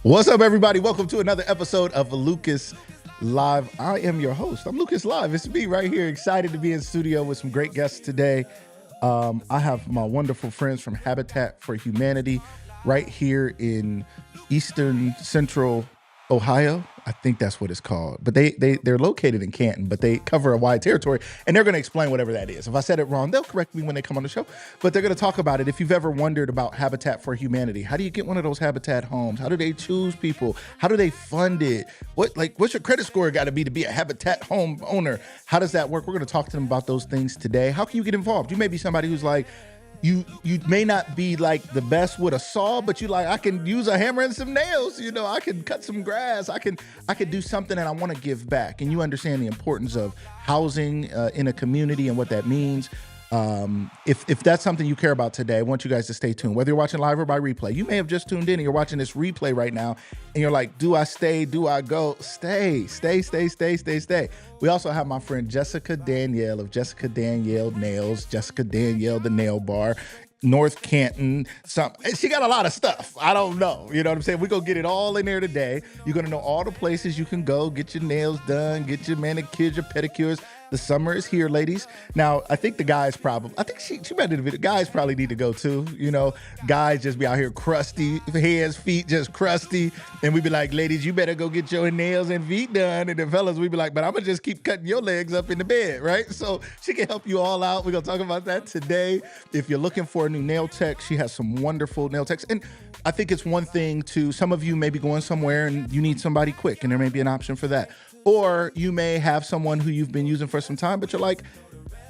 What's up, everybody? Welcome to another episode of Lucas Live. I am your host. I'm Lucas Live. It's me right here. Excited to be in studio with some great guests today. I have my wonderful friends from Habitat for Humanity right here in Eastern Central Ohio. I think that's what it's called. But they're located in Canton, but they cover a wide territory, and they're going to explain whatever that is. If I said it wrong, they'll correct me when they come on the show, but they're going to talk about it. If you've ever wondered about Habitat for Humanity, how do you get one of those Habitat homes? How do they choose people? How do they fund it? What's your credit score got to be a Habitat home owner? How does that work? We're going to talk to them about those things today. How can you get involved? You may be somebody who's like, you may not be like the best with a saw, but you like, I can use a hammer and some nails. You know, I can cut some grass. I can do something, and I want to give back. And you understand the importance of housing in a community and what that means. If that's something you care about today, I want you guys to stay tuned. Whether you're watching live or by replay, you may have just tuned in and you're watching this replay right now, and you're like, do I stay? Do I go? Stay. We also have my friend Jessica Danielle of Jessica Danielle Nails, Jessica Danielle the Nail Bar, North Canton. She got a lot of stuff. I don't know. You know what I'm saying? We're going to get it all in there today. You're going to know all the places you can go, get your nails done, get your manicures, your pedicures. The summer is here, ladies. Now, I think the guys she might do the video. Guys probably need to go too. You know, guys just be out here crusty, hands, feet just crusty. And we be like, ladies, you better go get your nails and feet done. And the fellas, we be like, but I'm going to just keep cutting your legs up in the bed, right? So she can help you all out. We're going to talk about that today. If you're looking for a new nail tech, she has some wonderful nail techs. And I think it's one thing some of you may be going somewhere and you need somebody quick, and there may be an option for that. Or you may have someone who you've been using for some time, but you're like,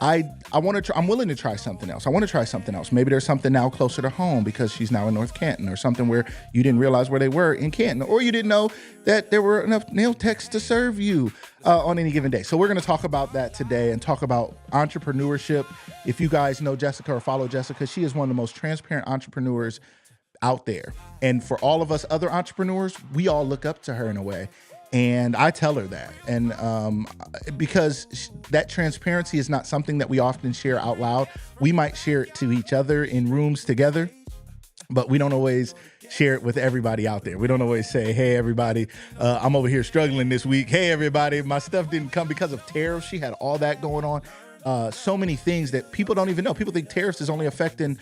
I'm willing to try something else. I want to try something else. Maybe there's something now closer to home because she's now in North Canton, or something where you didn't realize where they were in Canton, or you didn't know that there were enough nail techs to serve you on any given day. So we're going to talk about that today and talk about entrepreneurship. If you guys know Jessica or follow Jessica, she is one of the most transparent entrepreneurs out there. And for all of us other entrepreneurs, we all look up to her in a way. And I tell her that. And because that transparency is not something that we often share out loud. We might share it to each other in rooms together, but we don't always share it with everybody out there. We don't always say, hey, everybody, I'm over here struggling this week. Hey, everybody, my stuff didn't come because of tariffs. She had all that going on. So many things that people don't even know. People think tariffs is only affecting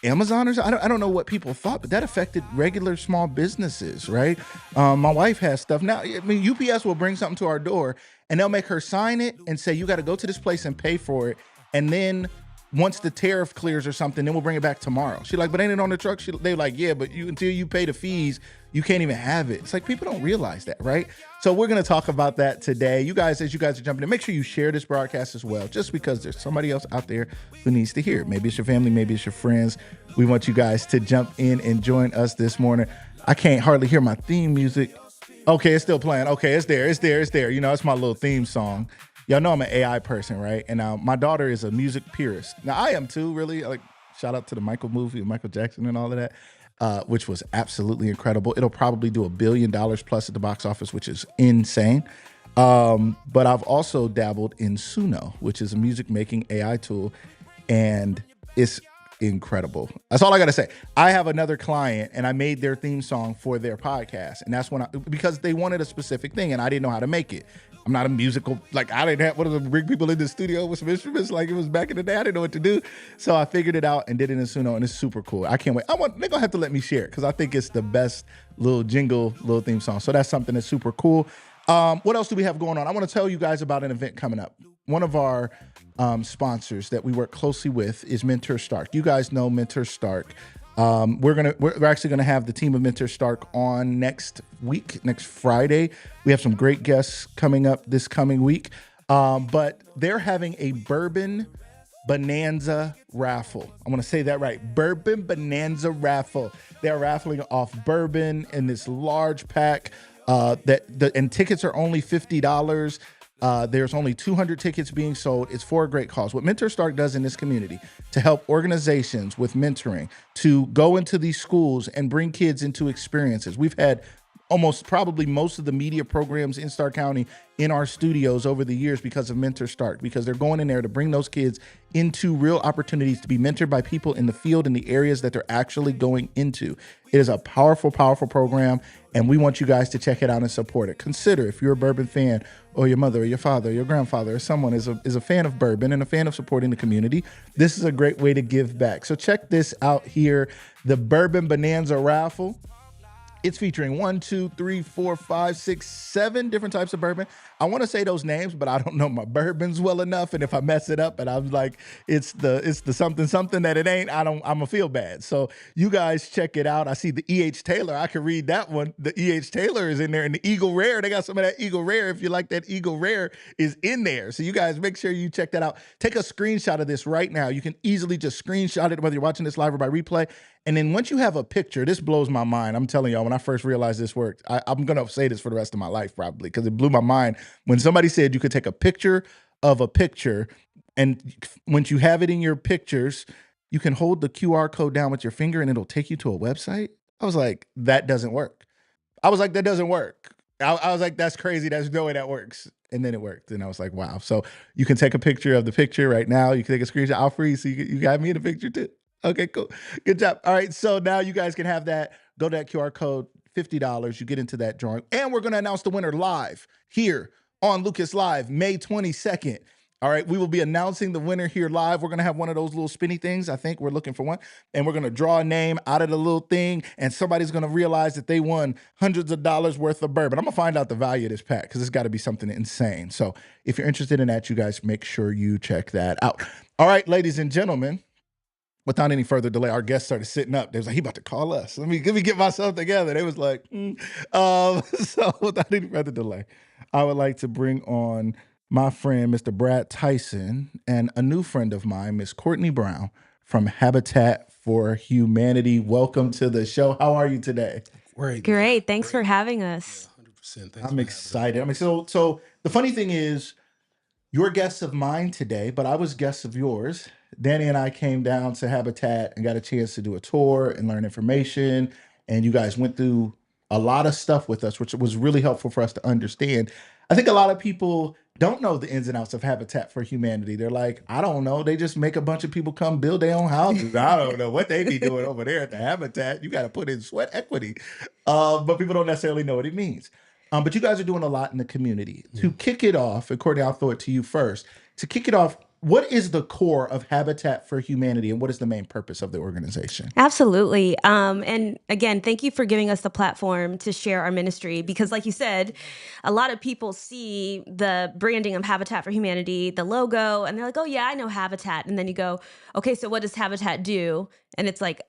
Amazoners. I don't know what people thought, but that affected regular small businesses, right? My wife has stuff now. I mean, UPS will bring something to our door and they'll make her sign it and say, you got to go to this place and pay for it. And then once the tariff clears or something, then we'll bring it back tomorrow. She's like, but ain't it on the truck? They're like, yeah, but until you pay the fees, you can't even have it. It's like, people don't realize that, right? So we're going to talk about that today. You guys, as you guys are jumping in, make sure you share this broadcast as well, just because there's somebody else out there who needs to hear it. Maybe it's your family, maybe it's your friends. We want you guys to jump in and join us this morning. I can't hardly hear my theme music. Okay, it's still playing. Okay, it's there. You know, it's my little theme song. Y'all know I'm an AI person, right? And my daughter is a music purist. Now, I am too, really. Like, shout out to the Michael movie, Michael Jackson and all of that, which was absolutely incredible. It'll probably do $1 billion plus at the box office, which is insane. But I've also dabbled in Suno, which is a music making AI tool, and it's incredible. That's all I got to say. I have another client and I made their theme song for their podcast. And that's because they wanted a specific thing and I didn't know how to make it. I'm not a musical, like I didn't have one of the big people in the studio with some instruments like it was back in the day. I didn't know what to do. So I figured it out and did it in Suno, and it's super cool. I can't wait. They're going to have to let me share it because I think it's the best little theme song. So that's something that's super cool. What else do we have going on? I want to tell you guys about an event coming up. One of our sponsors that we work closely with is Mentor Stark. You guys know Mentor Stark. We're actually gonna have the team of Mentor Stark on next Friday. We have some great guests coming up this coming week. But they're having a bourbon bonanza raffle. I'm gonna say that right. Bourbon bonanza raffle. They're raffling off bourbon in this large pack. And tickets are only $50. There's only 200 tickets being sold. It's for a great cause. What Mentor Stark does in this community to help organizations with mentoring, to go into these schools and bring kids into experiences. We've had almost probably most of the media programs in Stark County in our studios over the years because of Mentor Stark, because they're going in there to bring those kids into real opportunities to be mentored by people in the field in the areas that they're actually going into. It is a powerful, powerful program, and we want you guys to check it out and support it. Consider, if you're a bourbon fan, or your mother or your father or your grandfather or someone is a fan of bourbon and a fan of supporting the community, this is a great way to give back. So check this out here, the Bourbon Bonanza raffle. It's featuring 1, 2, 3, 4, 5, 6, 7 different types of bourbon. I want to say those names, but I don't know my bourbons well enough. And if I mess it up and I'm like, it's the something that it ain't, I'm gonna feel bad. So you guys check it out. I see the E.H. Taylor. I can read that one. The E.H. Taylor is in there, and the Eagle Rare. They got some of that Eagle Rare. If you like that Eagle Rare, is in there. So you guys make sure you check that out. Take a screenshot of this right now. You can easily just screenshot it, whether you're watching this live or by replay. And then once you have a picture, this blows my mind. I'm telling y'all, when I first realized this worked, I'm going to say this for the rest of my life probably, because it blew my mind when somebody said you could take a picture of a picture, and once you have it in your pictures, you can hold the QR code down with your finger and it'll take you to a website. I was like, that doesn't work. I was like, that doesn't work. I was like, that's crazy. There's no way that works. And then it worked. And I was like, wow. So you can take a picture of the picture right now. You can take a screenshot. I'll freeze. So you got me in the picture too. Okay, cool. Good job. All right. So now you guys can have that. Go to that QR code, $50. You get into that drawing. And we're going to announce the winner live here on Lucas Live, May 22nd. All right, we will be announcing the winner here live. We're going to have one of those little spinny things. I think we're looking for one. And we're going to draw a name out of the little thing, and somebody's going to realize that they won hundreds of dollars worth of bourbon. I'm going to find out the value of this pack because it's got to be something insane. So if you're interested in that, you guys make sure you check that out. All right, ladies and gentlemen, without any further delay, our guests started sitting up. They was like, he about to call us. Let me get myself together. They was like, So without any further delay, I would like to bring on my friend, Mr. Brad Tyson, and a new friend of mine, Miss Courtney Brown from Habitat for Humanity. Welcome to the show. How are you today? Great. Thanks for having us. Yeah, 100%. Thanks I'm for excited. I mean, so the funny thing is, you're guests of mine today, but I was guests of yours. Danny and I came down to Habitat and got a chance to do a tour and learn information. And you guys went through a lot of stuff with us, which was really helpful for us to understand. I think a lot of people don't know the ins and outs of Habitat for Humanity. They're like, I don't know. They just make a bunch of people come build their own houses. I don't know what they be doing over there at the Habitat. You got to put in sweat equity. But people don't necessarily know what it means. But you guys are doing a lot in the community. To kick it off, and Courtney, I'll throw it to you first. To kick it off, what is the core of Habitat for Humanity, and what is the main purpose of the organization? Absolutely. And again, thank you for giving us the platform to share our ministry because, like you said, a lot of people see the branding of Habitat for Humanity, the logo, and they're like, oh, yeah, I know Habitat. And then you go, okay, so what does Habitat do? And it's like,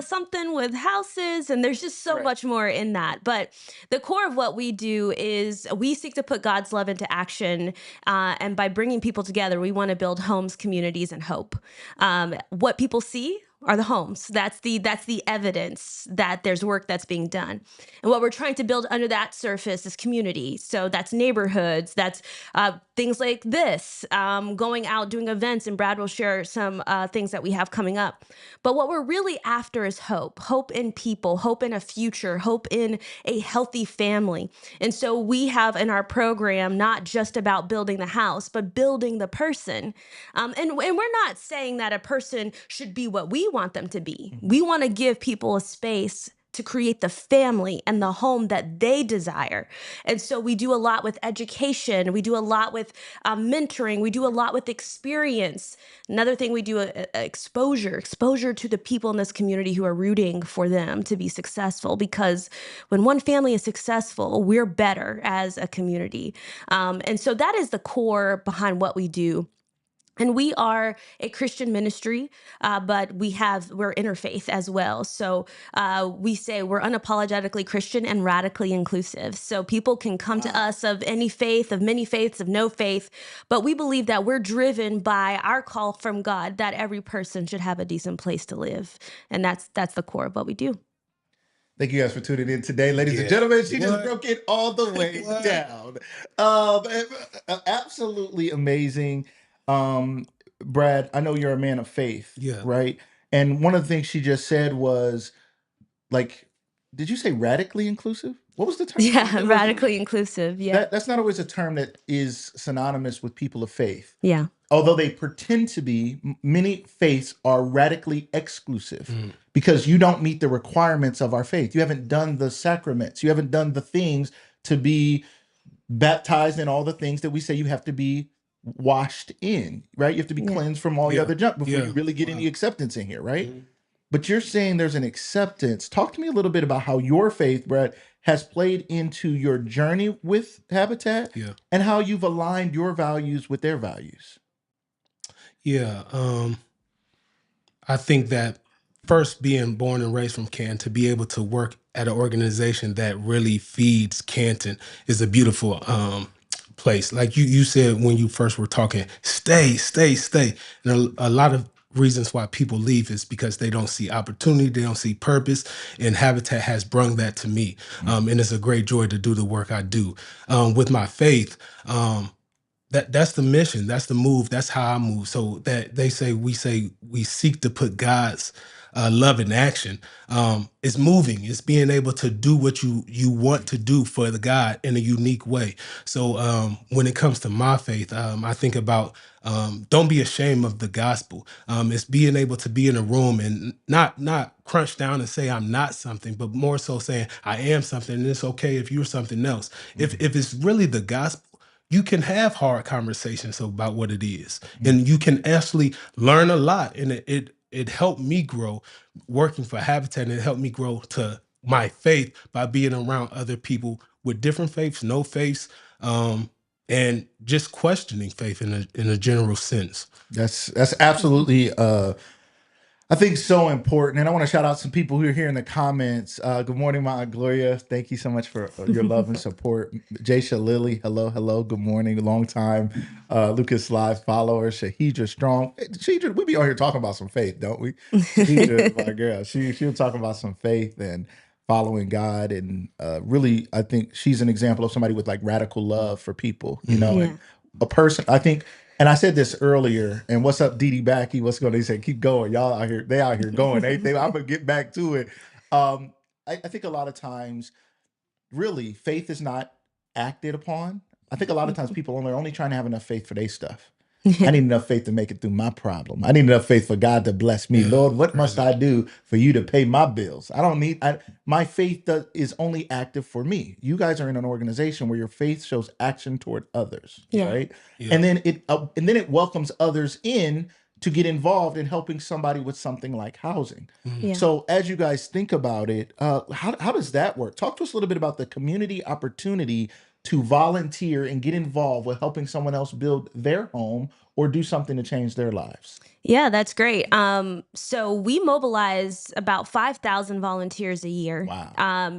something with houses. And there's just so Right. much more in that. But the core of what we do is we seek to put God's love into action. And by bringing people together, we want to build homes, communities, and hope. What people see are the homes. That's the evidence that there's work that's being done. And what we're trying to build under that surface is community. So that's neighborhoods, that's things like this, going out, doing events, and Brad will share some things that we have coming up. But what we're really after is hope in people, hope in a future, hope in a healthy family. And so we have in our program not just about building the house, but building the person. And we're not saying that a person should be what we want them to be. We want to give people a space to create the family and the home that they desire. And so we do a lot with education. We do a lot with mentoring. We do a lot with experience. Another thing we do, exposure to the people in this community who are rooting for them to be successful. Because when one family is successful, we're better as a community. And so that is the core behind what we do. And we are a Christian ministry, but we're interfaith as well. So we say we're unapologetically Christian and radically inclusive. So people can come to us of any faith, of many faiths, of no faith, but we believe that we're driven by our call from God that every person should have a decent place to live. And that's the core of what we do. Thank you guys for tuning in today, ladies and gentlemen. She just broke it all the way down. Absolutely amazing. Brad, I know you're a man of faith, Yeah. right? And one of the things she just said was, like, did you say radically inclusive? What was the term? Yeah, radically inclusive. Yep. That's not always a term that is synonymous with people of faith. Yeah. Although they pretend to be, many faiths are radically exclusive Mm. because you don't meet the requirements of our faith. You haven't done the sacraments. You haven't done the things to be baptized in all the things that we say you have to be washed in, right? You have to be Yeah. cleansed from all the Yeah. other junk before Yeah. you really get any Wow. acceptance in here, right? Mhm. But you're saying there's an acceptance. Talk to me a little bit about how your faith, Brad, has played into your journey with Habitat Yeah. and how you've aligned your values with their values. Yeah. I think that first, being born and raised from Canton, to be able to work at an organization that really feeds Canton is a beautiful place. Like you said when you first were talking, stay, stay, stay. And a lot of reasons why people leave is because they don't see opportunity, they don't see purpose, and Habitat has brung that to me. And it's a great joy to do the work I do. With my faith, that's the mission, that's the move, that's how I move. So that say we seek to put God's love in action. It's moving, it's being able to do what you want to do for the God in a unique way. So when it comes to my faith, I think about don't be ashamed of the gospel. It's being able to be in a room and not crunch down and say I'm not something, but more so saying I am something, and it's okay if you're something else. If it's really the gospel, you can have hard conversations about what it is, and you can actually learn a lot. And it helped me grow working for Habitat, and it helped me grow to my faith by being around other people with different faiths, no faiths, and just questioning faith in a general sense. That's absolutely I think so important. And I want to shout out some people who are here in the comments. Good morning, my Aunt Gloria. Thank you so much for your love and support. Jasha Lily, hello, hello. Good morning. Long time Lucas Live follower. Shahidra Strong. Hey, Shahidra, we be on here talking about some faith, don't we? Shahidra, my girl. She'll talk about some faith and following God. And really, I think she's an example of somebody with like radical love for people, you know, Yeah. and a person, I think, and I said this earlier. And what's up, Dee Dee Backy? What's going on? He said, keep going. Y'all out here, they out here going. I'm gonna get back to it. I think a lot of times, really, faith is not acted upon. I think a lot of times people are only trying to have enough faith for their stuff. I need enough faith to make it through my problem. I need enough faith for God to bless me. Yeah, Lord, what must crazy. I do for you to pay my bills? I don't need, my faith is only active for me. You guys are in an organization where your faith shows action toward others, Yeah. right? Yeah. And then it welcomes others in to get involved in helping somebody with something like housing. Yeah. So as you guys think about it, how does that work? Talk to us a little bit about the community opportunity to volunteer and get involved with helping someone else build their home or do something to change their lives. Yeah, that's great. So we mobilize about 5,000 volunteers a year. Wow.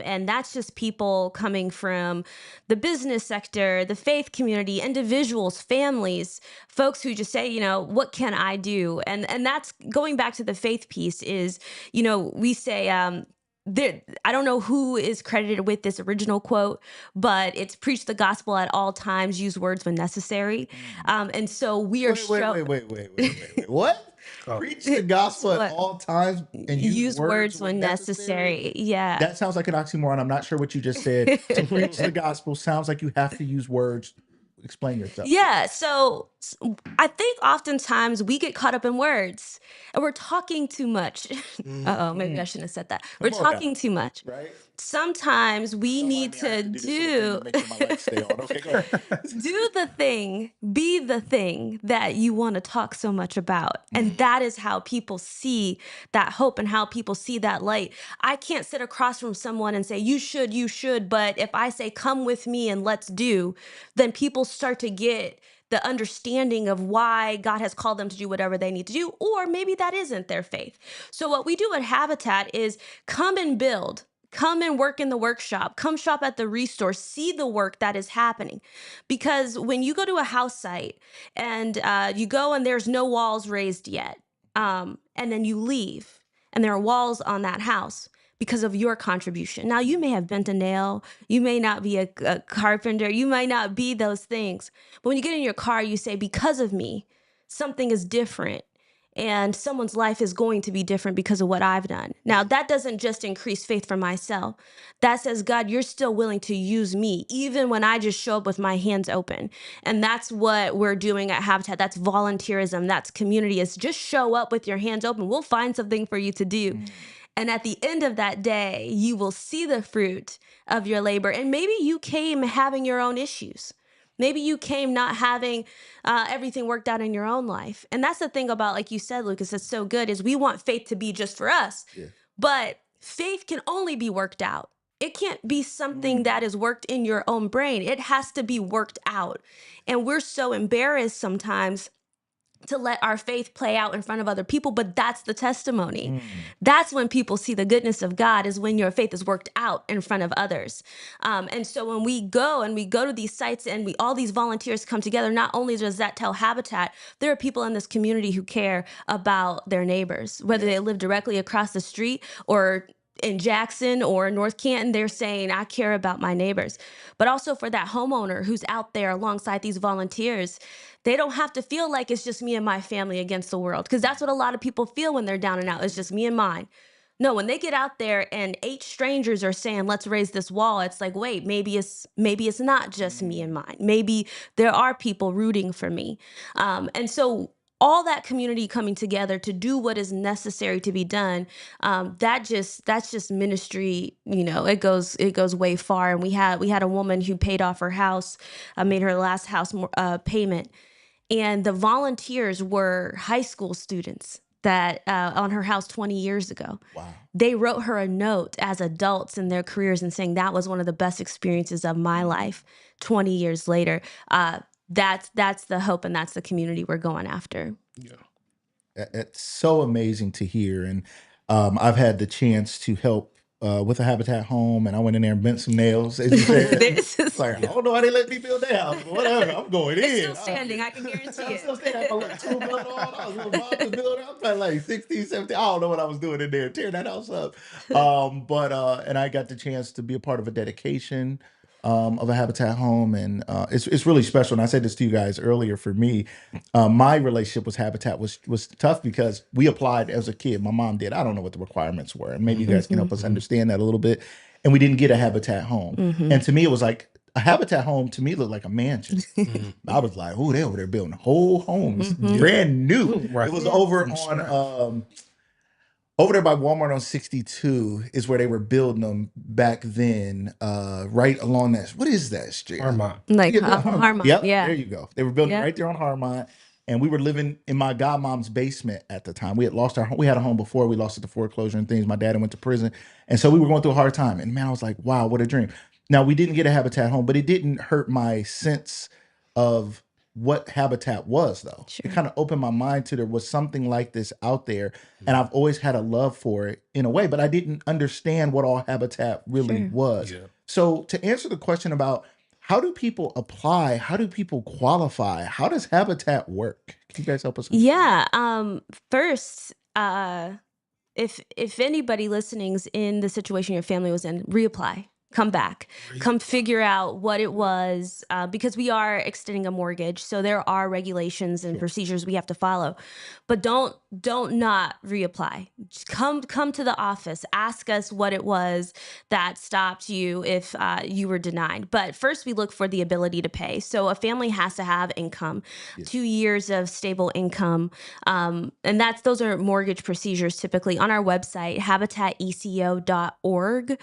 And that's just people coming from the business sector, the faith community, individuals, families, folks who just say, what can I do? And that's going back to the faith piece is, we say, I don't know who is credited with this original quote, but it's preach the gospel at all times, use words when necessary. And so we are Wait. What? Oh, Preach the gospel at What? all times and use Use words words when when necessary. necessary. Yeah. That sounds like an oxymoron. I'm not sure what you just said. To preach the gospel sounds like you have to use words. Explain yourself. Yeah. So I think oftentimes we get caught up in words and we're talking too much. Uh-oh, maybe I shouldn't have said that. We're Come on now. talking too much. Right? Sometimes we Don't need mind me. I have to to do this little thing to make sure my lights stay on. Okay, go ahead. do the thing, be the thing that you want to talk so much about. And that is how people see that hope and how people see that light. I can't sit across from someone and say, you should. But if I say, come with me and let's do, then people start to get the understanding of why God has called them to do whatever they need to do, or maybe that isn't their faith. So what we do at Habitat is come and build. Come and work in the workshop. Come shop at the resource. See the work that is happening. Because when you go to a house site and you go and there's no walls raised yet, and then you leave and there are walls on that house because of your contribution. Now, you may have bent a nail. You may not be a carpenter. You might not be those things. But when you get in your car, you say, because of me, something is different. and someone's life is going to be different because of what I've done. Now, that doesn't just increase faith for myself. That says, God, you're still willing to use me, even when I just show up with my hands open. And that's what we're doing at Habitat. That's volunteerism. That's community. Is just show up with your hands open. We'll find something for you to do. And at the end of that day, you will see the fruit of your labor. And maybe you came having your own issues. Maybe you came not having everything worked out in your own life. And that's the thing about, like you said, Lucas, that's so good, is we want faith to be just for us. Yeah. But faith can only be worked out. It can't be something that is worked in your own brain. It has to be worked out. And we're so embarrassed sometimes to let our faith play out in front of other people, but that's the testimony. That's when people see the goodness of God, is when your faith is worked out in front of others. And so when we go to these sites and all these volunteers come together, not only does that tell Habitat, there are people in this community who care about their neighbors, whether they live directly across the street or in Jackson or North Canton. They're saying, I care about my neighbors. But also for that homeowner who's out there alongside these volunteers, they don't have to feel like it's just me and my family against the world, because that's what a lot of people feel when they're down and out. It's just me and mine. No, when they get out there and 8 strangers are saying, let's raise this wall, it's like, wait, maybe it's not just me and mine. Maybe there are people rooting for me. And so all that community coming together to do what is necessary to be done, that's just ministry. It goes way far. And we had a woman who paid off her house, made her last house payment, and the volunteers were high school students that on her house 20 years ago. Wow. They wrote her a note as adults in their careers and saying that was one of the best experiences of my life 20 years later. That's the hope, and that's the community we're going after. Yeah. It's so amazing to hear. And I've had the chance to help with a Habitat home, and I went in there and bent some nails, as you said. It's like, I don't know how they let me build that house, but whatever, I'm going in. It's still standing, I can guarantee I'm it. still standing. I had my little tool belt on. I was a little box builder. I was probably like 16, 17. I don't know what I was doing in there, tearing that house up. And I got the chance to be a part of a dedication of a Habitat home, and it's really special. And I said this to you guys earlier. For me, my relationship with Habitat was tough because we applied as a kid. My mom did. I don't know what the requirements were, and maybe you guys can help us understand that a little bit. And we didn't get a Habitat home, and to me, it was like a Habitat home. To me, looked like a mansion. I was like, "Oh, they over there building whole homes, brand new." Right. It was over on. Over there by Walmart on 62 is where they were building them back then, right along that. What is that street? Armand. Like Harmont. Harmont, Yep, yeah. there you go. They were building Yep. right there on Harmont, and we were living in my godmom's basement at the time. We had lost our home. We had a home before. We lost it to foreclosure and things. My dad went to prison, and so we were going through a hard time. And man, I was like, wow, what a dream. Now, we didn't get a Habitat home, but it didn't hurt my sense of what Habitat was, though. Sure. It kind of opened my mind to there was something like this out there, and I've always had a love for it in a way, but I didn't understand what all Habitat really Sure. was. Yeah. So to answer the question about how do people apply, how do people qualify, how does Habitat work? Can you guys help us? Yeah. First, if anybody listening's in the situation your family was in, reapply. Come back, come figure out what it was, because we are extending a mortgage. So there are regulations and procedures we have to follow, but don't not reapply. Just come to the office, ask us what it was that stopped you if you were denied. But first we look for the ability to pay. So a family has to have income, 2 years of stable income. And those are mortgage procedures typically on our website, habitateco.org.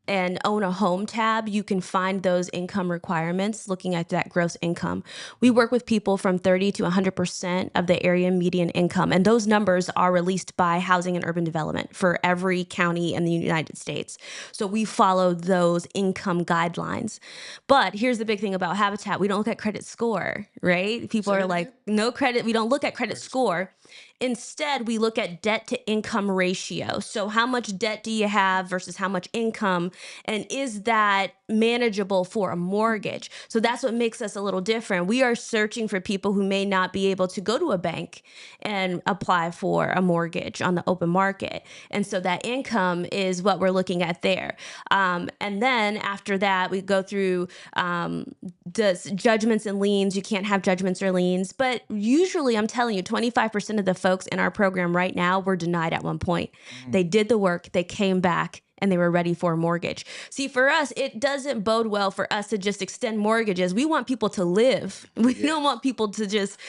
And own a home tab, you can find those income requirements looking at that gross income. We work with people from 30 to 100% of the area median income. And those numbers are released by Housing and Urban Development for every county in the United States. So we follow those income guidelines. But here's the big thing about Habitat. We don't look at credit score, right? People are like, no credit. We don't look at credit score. Instead, we look at debt to income ratio. So how much debt do you have versus how much income? And is that manageable for a mortgage? So that's what makes us a little different. We are searching for people who may not be able to go to a bank and apply for a mortgage on the open market. And so that income is what we're looking at there. And then after that, we go through does judgments and liens. You can't have judgments or liens. But usually, I'm telling you, 25% of the folks in our program right now were denied at one point. They did the work, they came back, and they were ready for a mortgage. See, for us, it doesn't bode well for us to just extend mortgages. We want people to live. We don't want people to just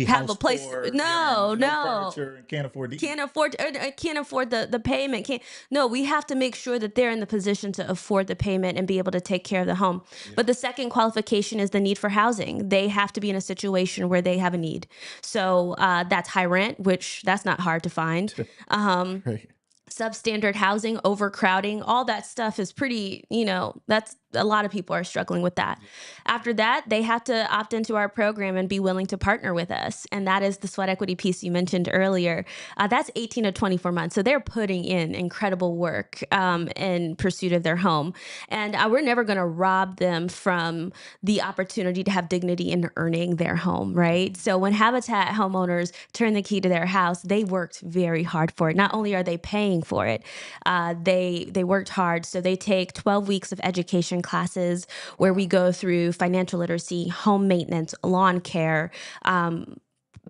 have a place. No. Furniture, and can't afford Can't afford the payment. No, we have to make sure that they're in the position to afford the payment and be able to take care of the home. But the second qualification is the need for housing. They have to be in a situation where they have a need. So that's high rent, which that's not hard to find. Right. Substandard housing, overcrowding, all that stuff is pretty, that's a lot of people are struggling with that. After that, they have to opt into our program and be willing to partner with us. And that is the sweat equity piece you mentioned earlier. That's 18 to 24 months. So they're putting in incredible work in pursuit of their home. And we're never going to rob them from the opportunity to have dignity in earning their home, right? So when Habitat homeowners turn the key to their house, they worked very hard for it. Not only are they paying for it, they worked hard. So they take 12 weeks of education classes where we go through financial literacy, home maintenance, lawn care,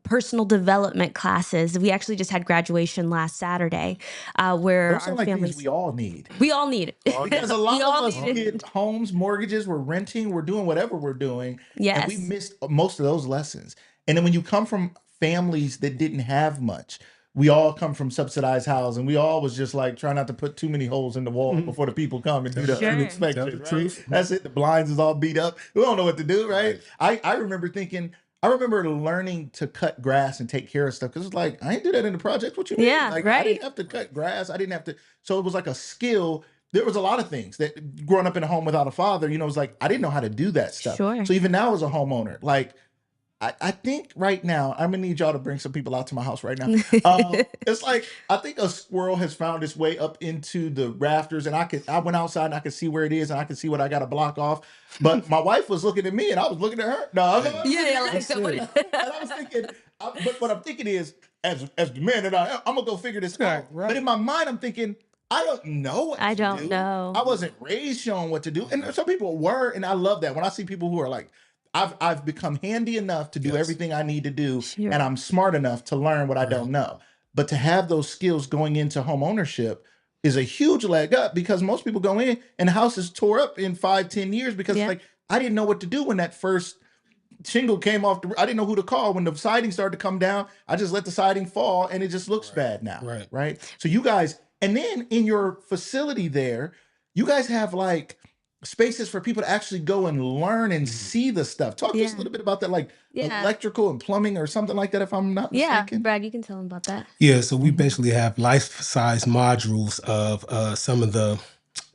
personal development classes. We actually just had graduation last Saturday, where Those our are like families things we all need. we all need it. Because a lot We of all us need it. get homes, mortgages, we're renting, we're doing whatever we're doing. And we Yes. missed most of those lessons. And then when you come from families that didn't have much, we all come from subsidized housing. We all was just like trying not to put too many holes in the wall before the people come and do the Sure. inspection. Tell the Right? truth. That's it. The blinds is all beat up. We don't know what to do, right? I remember thinking, I remember learning to cut grass and take care of stuff because it's like I ain't do that in the project. What you mean? Yeah, Like I right. didn't have to cut grass. I didn't have to. So it was like a skill. There was a lot of things that growing up in a home without a father, it was like I didn't know how to do that stuff. Sure. So even now as a homeowner, like I think right now I'm gonna need y'all to bring some people out to my house right now. It's like I think a squirrel has found its way up into the rafters, and I went outside and I could see where it is, and I could see what I got to block off. But my wife was looking at me, and I was looking at her. No, Yeah, like and somebody. I was thinking, but what I'm thinking is, as the man that I am, I'm gonna go figure this out. Right. But in my mind, I'm thinking, I don't know what I to don't do. know. I wasn't raised showing what to do, and some people were, and I love that when I see people who are like. I've become handy enough to do everything I need to do, Sure. and I'm smart enough to learn what I don't know. But to have those skills going into home ownership is a huge leg up because most people go in and the house is tore up in 5, 10 years because Yeah. like I didn't know what to do when that first shingle came off. I didn't know who to call when the siding started to come down. I just let the siding fall and it just looks bad now. Right. So you guys, and then in your facility there, you guys have like spaces for people to actually go and learn and see the stuff. Talk to us a Yeah. little bit about that, like Yeah. electrical and plumbing or something like that, if I'm not Yeah, mistaken. Brad, you can tell them about that. Yeah, so we basically have life-size modules of some of the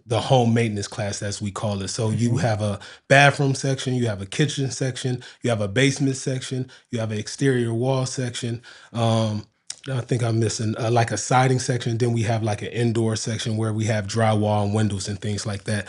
home maintenance class, as we call it. So you have a bathroom section, you have a kitchen section, you have a basement section, you have an exterior wall section. I think I'm missing like a siding section. Then we have like an indoor section where we have drywall and windows and things like that.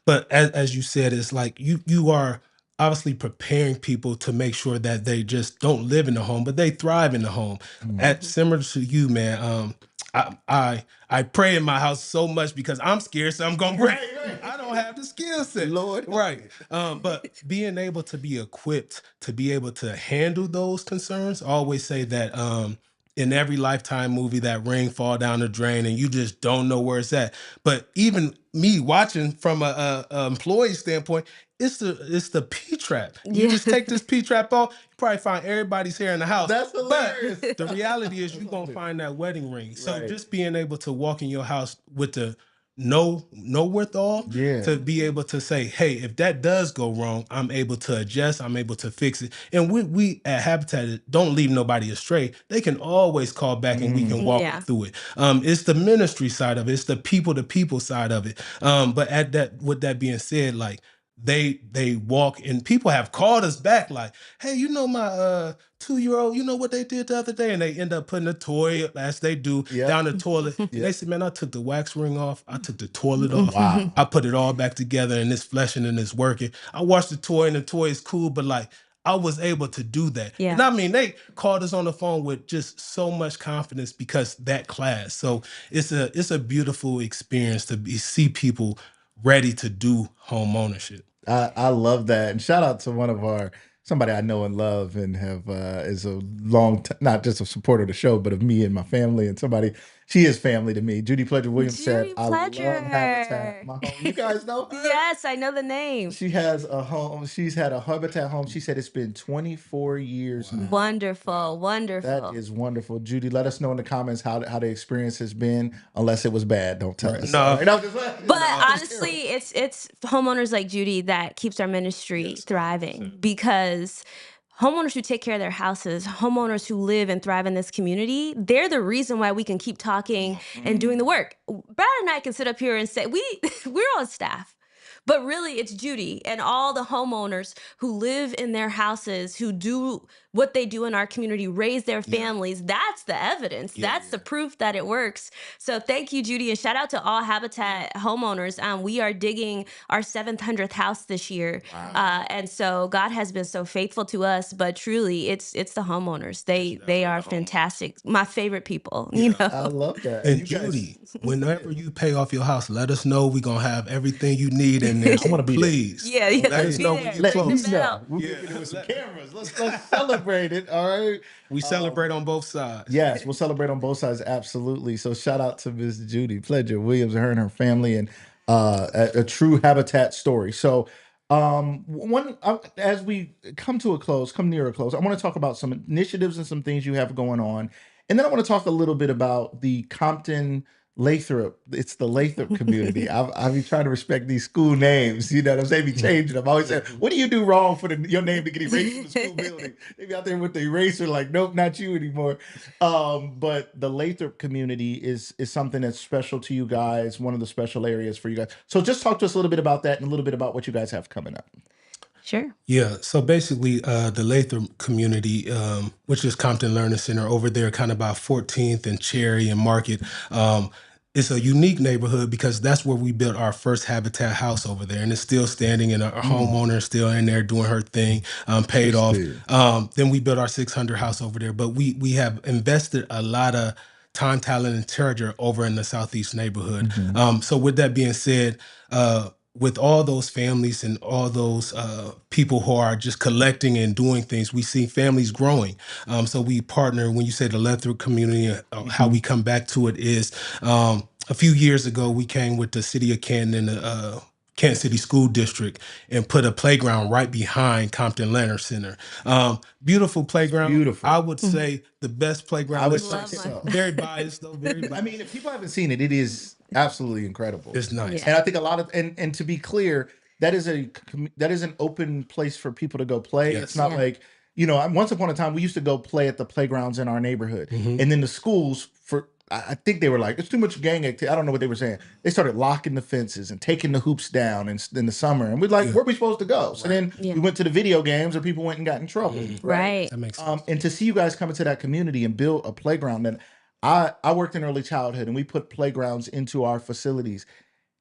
But as you said, it's like you are obviously preparing people to make sure that they just don't live in the home, but they thrive in the home. At similar to you, man. I pray in my house so much because I'm scared, so I'm gonna break. I don't have the skill set, Lord. right? But being able to be equipped to be able to handle those concerns, I always say that in every Lifetime movie, that ring fall down the drain and you just don't know where it's at. But even me watching from a employee standpoint, it's the P trap. You just take this P trap off, you probably find everybody's hair in the house. That's hilarious. But the reality is you're gonna find that wedding ring. So just being able to walk in your house with the know wherewithal to be able to say, hey, if that does go wrong, I'm able to adjust, I'm able to fix it. And we at Habitat don't leave nobody astray. They can always call back and we can walk them through it. It's the ministry side of it, it's the people to people side of it. But with that being said, like they walk, and people have called us back like, hey, you know, my 2-year-old, you know what they did the other day? And they end up putting a toy, as they do, Yep. down the toilet. And Yep. they said, man, I took the wax ring off. I took the toilet off. Wow. I put it all back together, and it's fleshing and it's working. I watched the toy, and the toy is cool, but like, I was able to do that. Yeah. And I mean, they called us on the phone with just so much confidence because that class. So it's a beautiful experience to see people ready to do home ownership. I love that. And shout out to one of somebody I know and love and have is a not just a supporter of the show, but of me and my family, and she is family to me. Judy Pledger Williams said, Judy I love Pledger. Habitat, my home. You guys know her? Yes, I know the name. She has a home. She's had a Habitat home. She said it's been 24 years now. Wonderful, wonderful. That is wonderful. Judy, let us know in the comments how the experience has been. Unless it was bad, don't tell us. No. All right? No, just- But no, honestly, it's homeowners like Judy that keeps our ministry thriving, because homeowners who take care of their houses, homeowners who live and thrive in this community, they're the reason why we can keep talking and doing the work. Brad and I can sit up here and say we're on staff. But really, it's Judy and all the homeowners who live in their houses, who do what they do in our community, raise their families. That's the evidence. That's the proof that it works. So thank you, Judy, and shout out to all Habitat homeowners. We are digging our 700th house this year. And so God has been so faithful to us, but truly it's the homeowners. They are fantastic. My favorite people, you know. I love that. And You guys- Judy, whenever you pay off your house, let us know. We're going to have everything you need in there. I wanna be there. Please. Yeah, Let let's us be know there. when you Let Ring me the close. bell. know. We'll get it with some cameras. Let's celebrate it. All right. We celebrate on both sides. Yes, we'll celebrate on both sides. Absolutely. So shout out to Miss Judy Pledger Williams, her and her family, and a true Habitat story. So as we come near a close, I want to talk about some initiatives and some things you have going on. And then I want to talk a little bit about the Compton Lathrop. It's the Lathrop community. I've been trying to respect these school names. You know what I'm saying? Be changing them. I always say, what do you do wrong for your name to get erased from the school building? They be out there with the eraser, like, nope, not you anymore. But the Lathrop community is something that's special to you guys. One of the special areas for you guys. So just talk to us a little bit about that and a little bit about what you guys have coming up. Sure. Yeah. So basically, the Lathrop community, which is Compton Learning Center over there, kind of by 14th and Cherry and Market, it's a unique neighborhood because that's where we built our first Habitat house over there, and it's still standing. And our homeowner is still in there doing her thing, paid off. Then we built our 600 house over there, but we have invested a lot of time, talent, and treasure over in the Southeast neighborhood. So with that being said, with all those families and all those people who are just collecting and doing things, we see families growing. So we partner, when you say the Lathrop community, how we come back to it is a few years ago, we came with the city of Canton and the Kansas City School District and put a playground right behind Compton Learning Center. Beautiful playground. Beautiful. I would say the best playground. I would love say my- so. Very biased though. Very biased. I mean, if people haven't seen it, it is absolutely incredible. It's nice. Yeah. And I think a lot of and to be clear, that is an open place for people to go play. Yes. It's not Yeah. like, once upon a time we used to go play at the playgrounds in our neighborhood, Mm-hmm. and then the schools I think they were like, it's too much gang activity. I don't know what they were saying. They started locking the fences and taking the hoops down in the summer, and we're like, where are we supposed to go? So then Yeah. we went to the video games, or people went and got in trouble. Right. That makes sense. And to see you guys come into that community and build a playground, that I worked in early childhood, and we put playgrounds into our facilities,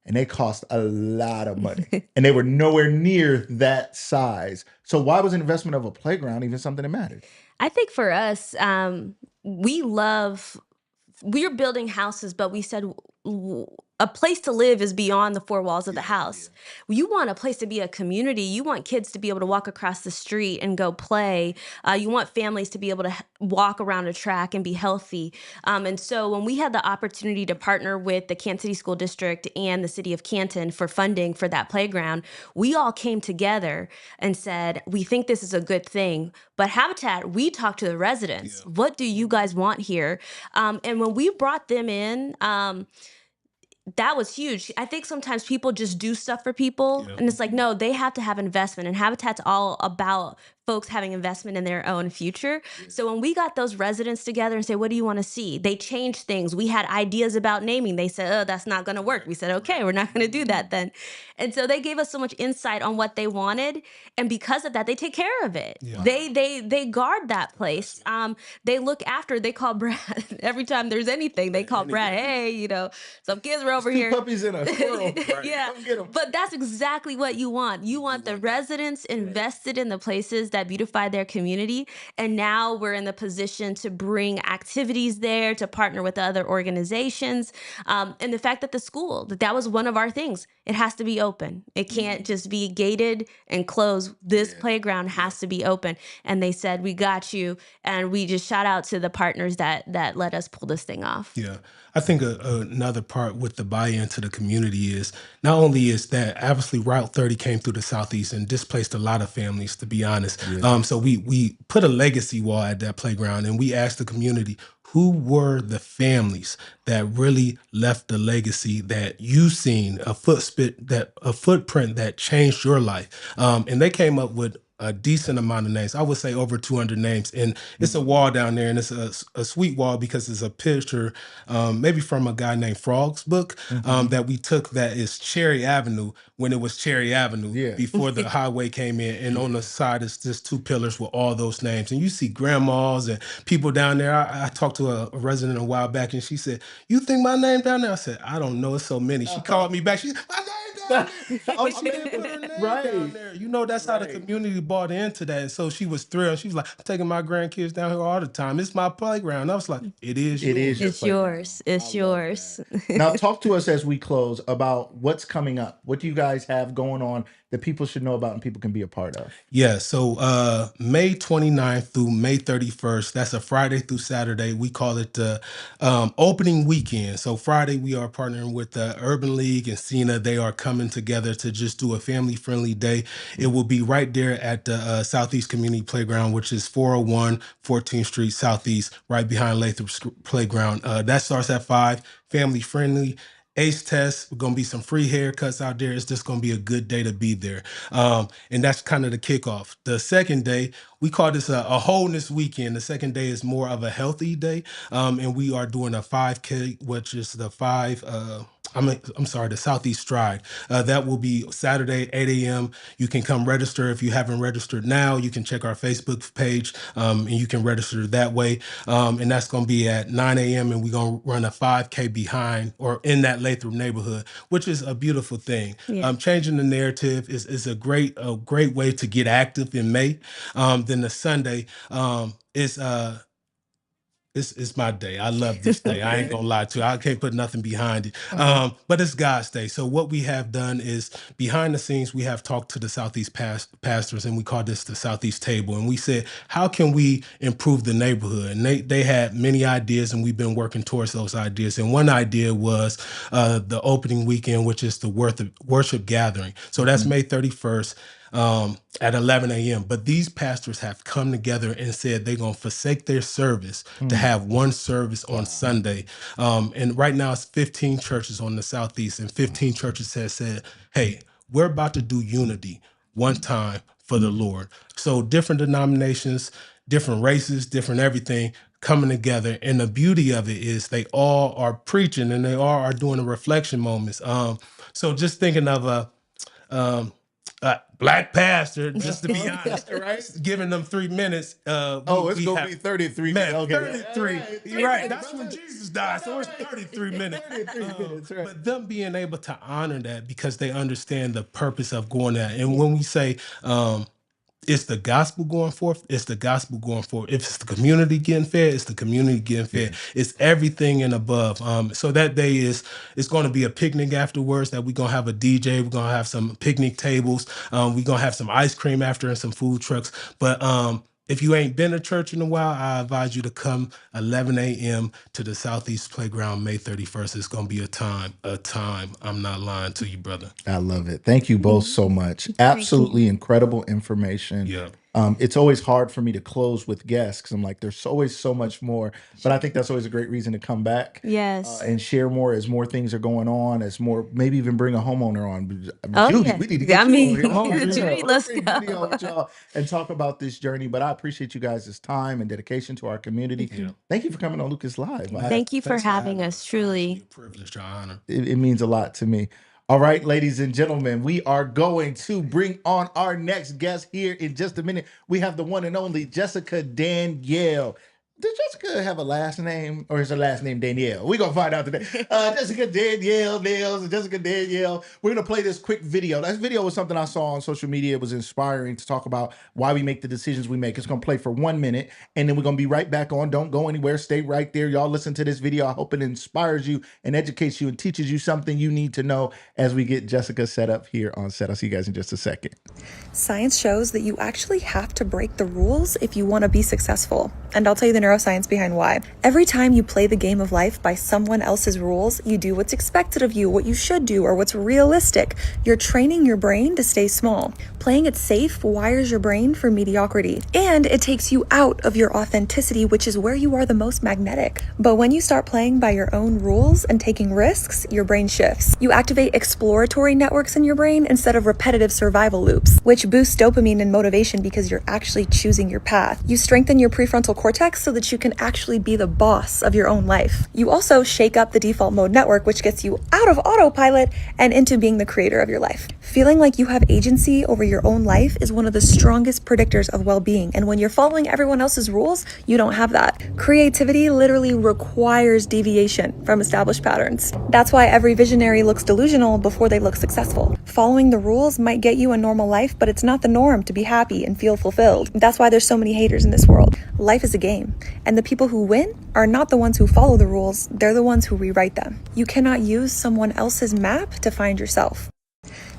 and they cost a lot of money, and they were nowhere near that size. So why was an investment of a playground even something that mattered? I think for us, we're building houses, but we said a place to live is beyond the four walls of the house. You want a place to be a community. You want kids to be able to walk across the street and go play. You want families to be able to walk around a track and be healthy. And so when we had the opportunity to partner with the Kansas City School District and the City of Canton for funding for that playground, we all came together and said, we think this is a good thing. But Habitat, we talked to the residents. What do you guys want here? And when we brought them in, that was huge. I think sometimes people just do stuff for people, and it's like, no, they have to have investment. And Habitat's all about folks having investment in their own future. So when we got those residents together and say, what do you want to see? They changed things. We had ideas about naming. They said, oh, that's not going to work. We said, okay, we're not going to do that then. And so they gave us so much insight on what they wanted. And because of that, they take care of it. Yeah. They guard that place. They look after, they call Brad every time there's anything, they call Brad, hey, you know, some kids were over Two here. puppies in a squirrel. Yeah. Come get 'em. But that's exactly what you want. You want the residents invested in the places that beautify their community. And now we're in the position to bring activities there, to partner with other organizations. And the fact that the school, that was one of our things. It has to be open. It can't just be gated and closed. This playground has to be open. And they said, we got you. And we just shout out to the partners that let us pull this thing off. Yeah. I think another part with the buy-in to the community is not only is that obviously Route 30 came through the Southeast and displaced a lot of families, to be honest. So we put a legacy wall at that playground, and we asked the community, who were the families that really left the legacy that you seen, a footprint that changed your life? And they came up with a decent amount of names. I would say over 200 names. And it's a wall down there, and it's a sweet wall because it's a picture, maybe from a guy named Frog's book, that we took, that is Cherry Avenue when it was Cherry Avenue before the highway came in. And on the side is just two pillars with all those names. And you see grandmas and people down there. I talked to a resident a while back, and she said, you think my name down there? I said, I don't know. It's so many. She called me back. She said, my name down there. Oh, She didn't put her name right. down there. You know, that's how the community bought into that. And so she was thrilled. She was like, I'm taking my grandkids down here all the time. It's my playground. I was like, it is It yours. is your It's yours. It's yours. Now, talk to us as we close about what's coming up. What do you guys have going on that people should know about and people can be a part of? Yeah, so May 29th through May 31st, that's a Friday through Saturday. We call it the opening weekend. So Friday, we are partnering with the Urban League and Cena. They are coming together to just do a family-friendly day. It will be right there at the Southeast Community Playground, which is 401 14th Street Southeast, right behind Lathrop Playground. That starts at 5, family-friendly. ACE test, going to be some free haircuts out there. It's just going to be a good day to be there. And that's kind of the kickoff. The second day, we call this a wholeness weekend. The second day is more of a healthy day. And we are doing a 5K, which is the the Southeast Stride. That will be Saturday, 8 a.m. You can come register. If you haven't registered now, you can check our Facebook page, and you can register that way. And that's going to be at 9 a.m. And we're going to run a 5K behind or in that Lathrop neighborhood, which is a beautiful thing. Yeah. Changing the narrative is a great way to get active in May. Then the Sunday is it's my day. I love this day. I ain't gonna lie to you. I can't put nothing behind it. But it's God's day. So what we have done is behind the scenes, we have talked to the Southeast pastors, and we call this the Southeast Table. And we said, how can we improve the neighborhood? And they had many ideas, and we've been working towards those ideas. And one idea was the opening weekend, which is the worship gathering. So that's May 31st. At 11 a.m. But these pastors have come together and said they're going to forsake their service to have one service on Sunday. And right now it's 15 churches on the Southeast, and 15 churches have said, hey, we're about to do unity one time for the Lord. So different denominations, different races, different everything coming together. And the beauty of it is they all are preaching, and they all are doing the reflection moments. So just thinking of a black pastor, just to be honest, Right? giving them 3 minutes. It's going to be 33 Man, minutes. 33. You're right. That's when Jesus died. So it's 33 minutes. 33 minutes, right. But them being able to honor that because they understand the purpose of going there. And when we say, it's the gospel going forth. It's the gospel going forth. If it's the community getting fed, it's the community getting fed. It's everything and above. So that day it's going to be a picnic afterwards. That we're gonna have a DJ. We're gonna have some picnic tables. We're gonna have some ice cream after and some food trucks. But if you ain't been to church in a while, I advise you to come 11 a.m. to the Southeast Playground May 31st. It's going to be a time. I'm not lying to you, brother. I love it. Thank you both so much. Absolutely incredible information. Yeah. It's always hard for me to close with guests because I'm like, there's always so much more. But I think that's always a great reason to come back Yes. and share more as more things are going on, as more, maybe even bring a homeowner on. Oh Judy, yeah. we need to I get you on mean, here. Oh, Judy, let's let's bring go. Judy on with y'all and talk about this journey. But I appreciate you guys' time and dedication to our community. Yeah. Thank you for coming on Lucas Live. Thank you for Thanks for having having us. us. Honestly, Truly. a privilege, an honor. It means a lot to me. All right, ladies and gentlemen, we are going to bring on our next guest here in just a minute. We have the one and only Jessica Danielle. Does Jessica have a last name, or is her last name Danielle? We're going to find out today. Jessica Danielle Nails, Jessica Danielle. We're going to play this quick video. That video was something I saw on social media. It was inspiring to talk about why we make the decisions we make. It's going to play for 1 minute, and then we're going to be right back on. Don't go anywhere. Stay right there. Y'all listen to this video. I hope it inspires you and educates you and teaches you something you need to know as we get Jessica set up here on set. I'll see you guys in just a second. Science shows that you actually have to break the rules if you want to be successful. And I'll tell you the neuroscience behind why. Every time you play the game of life by someone else's rules, you do what's expected of you, what you should do, or what's realistic. You're training your brain to stay small. Playing it safe wires your brain for mediocrity. And it takes you out of your authenticity, which is where you are the most magnetic. But when you start playing by your own rules and taking risks, your brain shifts. You activate exploratory networks in your brain instead of repetitive survival loops, which boosts dopamine and motivation because you're actually choosing your path. You strengthen your prefrontal cortex so that you can actually be the boss of your own life. You also shake up the default mode network, which gets you out of autopilot and into being the creator of your life. Feeling like you have agency over your own life is one of the strongest predictors of well-being. And when you're following everyone else's rules, you don't have that. Creativity literally requires deviation from established patterns. That's why every visionary looks delusional before they look successful. Following the rules might get you a normal life, but it's not the norm to be happy and feel fulfilled. That's why there's so many haters in this world. Life is a game, and the people who win are not the ones who follow the rules, they're the ones who rewrite them. You cannot use someone else's map to find yourself.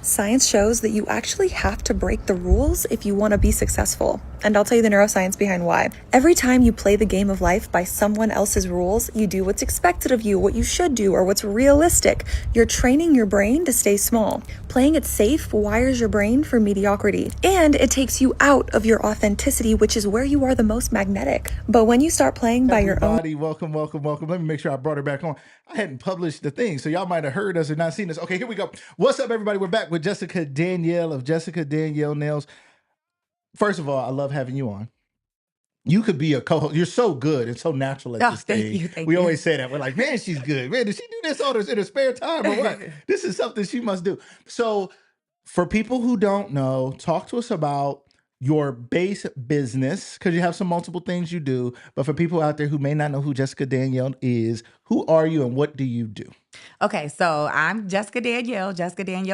Science shows that you actually have to break the rules if you want to be successful. And I'll tell you the neuroscience behind why. Every time you play the game of life by someone else's rules, you do what's expected of you, what you should do, or what's realistic. You're training your brain to stay small. Playing it safe wires your brain for mediocrity. And it takes you out of your authenticity, which is where you are the most magnetic. But when you start playing by your own... Everybody, welcome. Let me make sure I brought her back on. I hadn't published the thing, so y'all might have heard us or not seen us. Okay, here we go. What's up, everybody? We're back with Jessica Danielle of Jessica Danielle Nails. First of all, I love having you on. You could be a co-host. You're so good and so natural at this thing. We always say that. We're like, man, she's good. Man, does she do this all this in her spare time or what? This is something she must do. So for people who don't know, talk to us about your base business, because you have some multiple things you do. But for people out there who may not know who Jessica Danielle is, who are you and what do you do? Okay, so I'm Jessica Danielle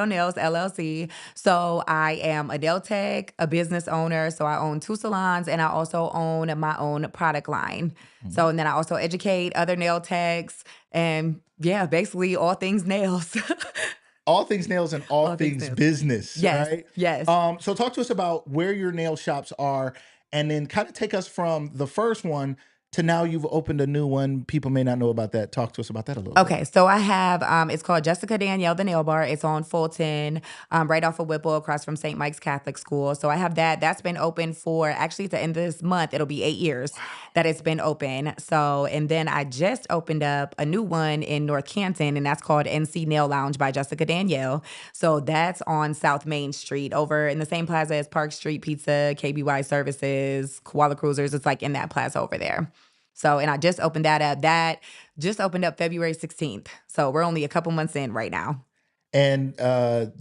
Nails, LLC. So I am a nail tech, a business owner. So I own 2 salons and I also own my own product line. So, and then I also educate other nail techs and yeah, basically all things nails. All things nails and all things nails. business, Yes, right? yes. So talk to us about where your nail shops are, and then kind of take us from the first one to now you've opened a new one. People may not know about that. Talk to us about that a little bit. Okay, so I have, it's called Jessica Danielle the Nail Bar. It's on Fulton, right off of Whipple, across from St. Mike's Catholic School. So I have that. That's been open for, actually, at the end of this month, it'll be 8 years that it's been open. So, and then I just opened up a new one in North Canton, and that's called NC Nail Lounge by Jessica Danielle. So that's on South Main Street, over in the same plaza as Park Street Pizza, KBY Services, Koala Cruisers. It's like in that plaza over there. So, and I just opened that up. That just opened up February 16th. So we're only a couple months in right now. And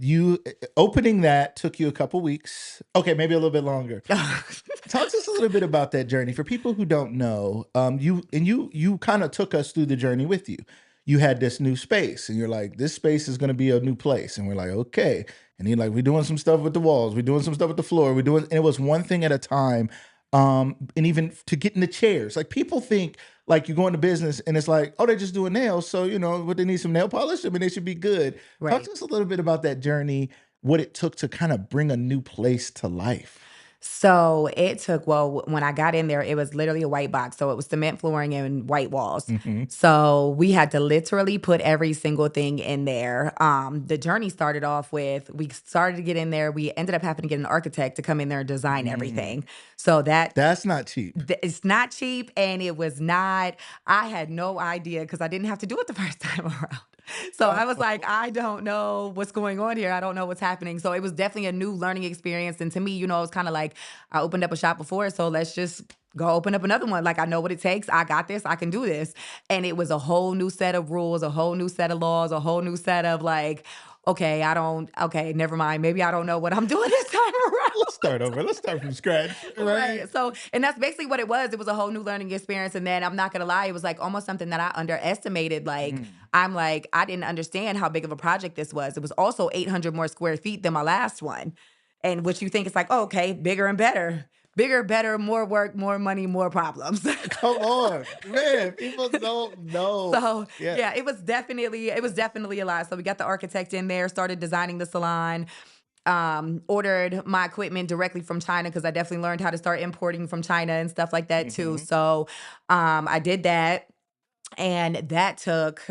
you opening that took you a couple weeks. Okay, maybe a little bit longer. Talk to us a little bit about that journey. For people who don't know, you kind of took us through the journey with you. You had this new space, and you're like, this space is going to be a new place. And we're like, okay. And you're like, we're doing some stuff with the walls. We're doing some stuff with the floor. And it was one thing at a time. And even to get in the chairs, like people think like you go into business and it's like, oh, they're just doing nails. So, what they need some nail polish. I mean, they should be good. Talk Right. to us a little bit about that journey, what it took to kind of bring a new place to life. So it took, well, when I got in there, it was literally a white box. So it was cement flooring and white walls. So we had to literally put every single thing in there. The journey started off with, we started to get in there. We ended up having to get an architect to come in there and design everything. So That's not cheap. it's not cheap, and it was not, I had no idea because I didn't have to do it the first time around. So I was like, I don't know what's going on here. I don't know what's happening. So it was definitely a new learning experience. And to me, it was kind of like, I opened up a shop before, so let's just go open up another one. Like, I know what it takes. I got this. I can do this. And it was a whole new set of rules, a whole new set of laws, a whole new set of like, okay, never mind. Maybe I don't know what I'm doing this time around. Let's start over. Let's start from scratch. Right. Right. So, and that's basically what it was. It was a whole new learning experience. And then I'm not going to lie, it was like almost something that I underestimated. Like, I'm like, I didn't understand how big of a project this was. It was also 800 more square feet than my last one. And what you think is like, oh, okay, bigger and better. Bigger, better, more work, more money, more problems. Come on, man. People don't know. So yeah, it was definitely a lot. So we got the architect in there, started designing the salon. Ordered my equipment directly from China because I definitely learned how to start importing from China and stuff like that too. So I did that. And that took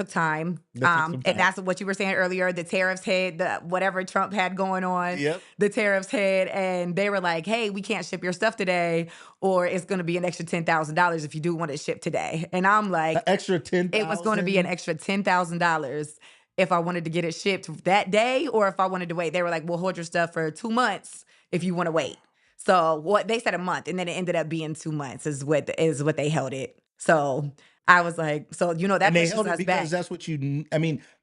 time. And that's what you were saying earlier. The tariffs hit, whatever Trump had going on. Yep. The tariffs hit, and they were like, "Hey, we can't ship your stuff today, or it's going to be an extra $10,000 if you do want it shipped today." And I'm like, extra 10,000. It was going to be an extra $10,000 if I wanted to get it shipped that day, or if I wanted to wait. They were like, "We'll hold your stuff for 2 months if you want to wait." So what they said a month, and then it ended up being 2 months is what they held it. So I was like, that And they pushes held it us because back. that's what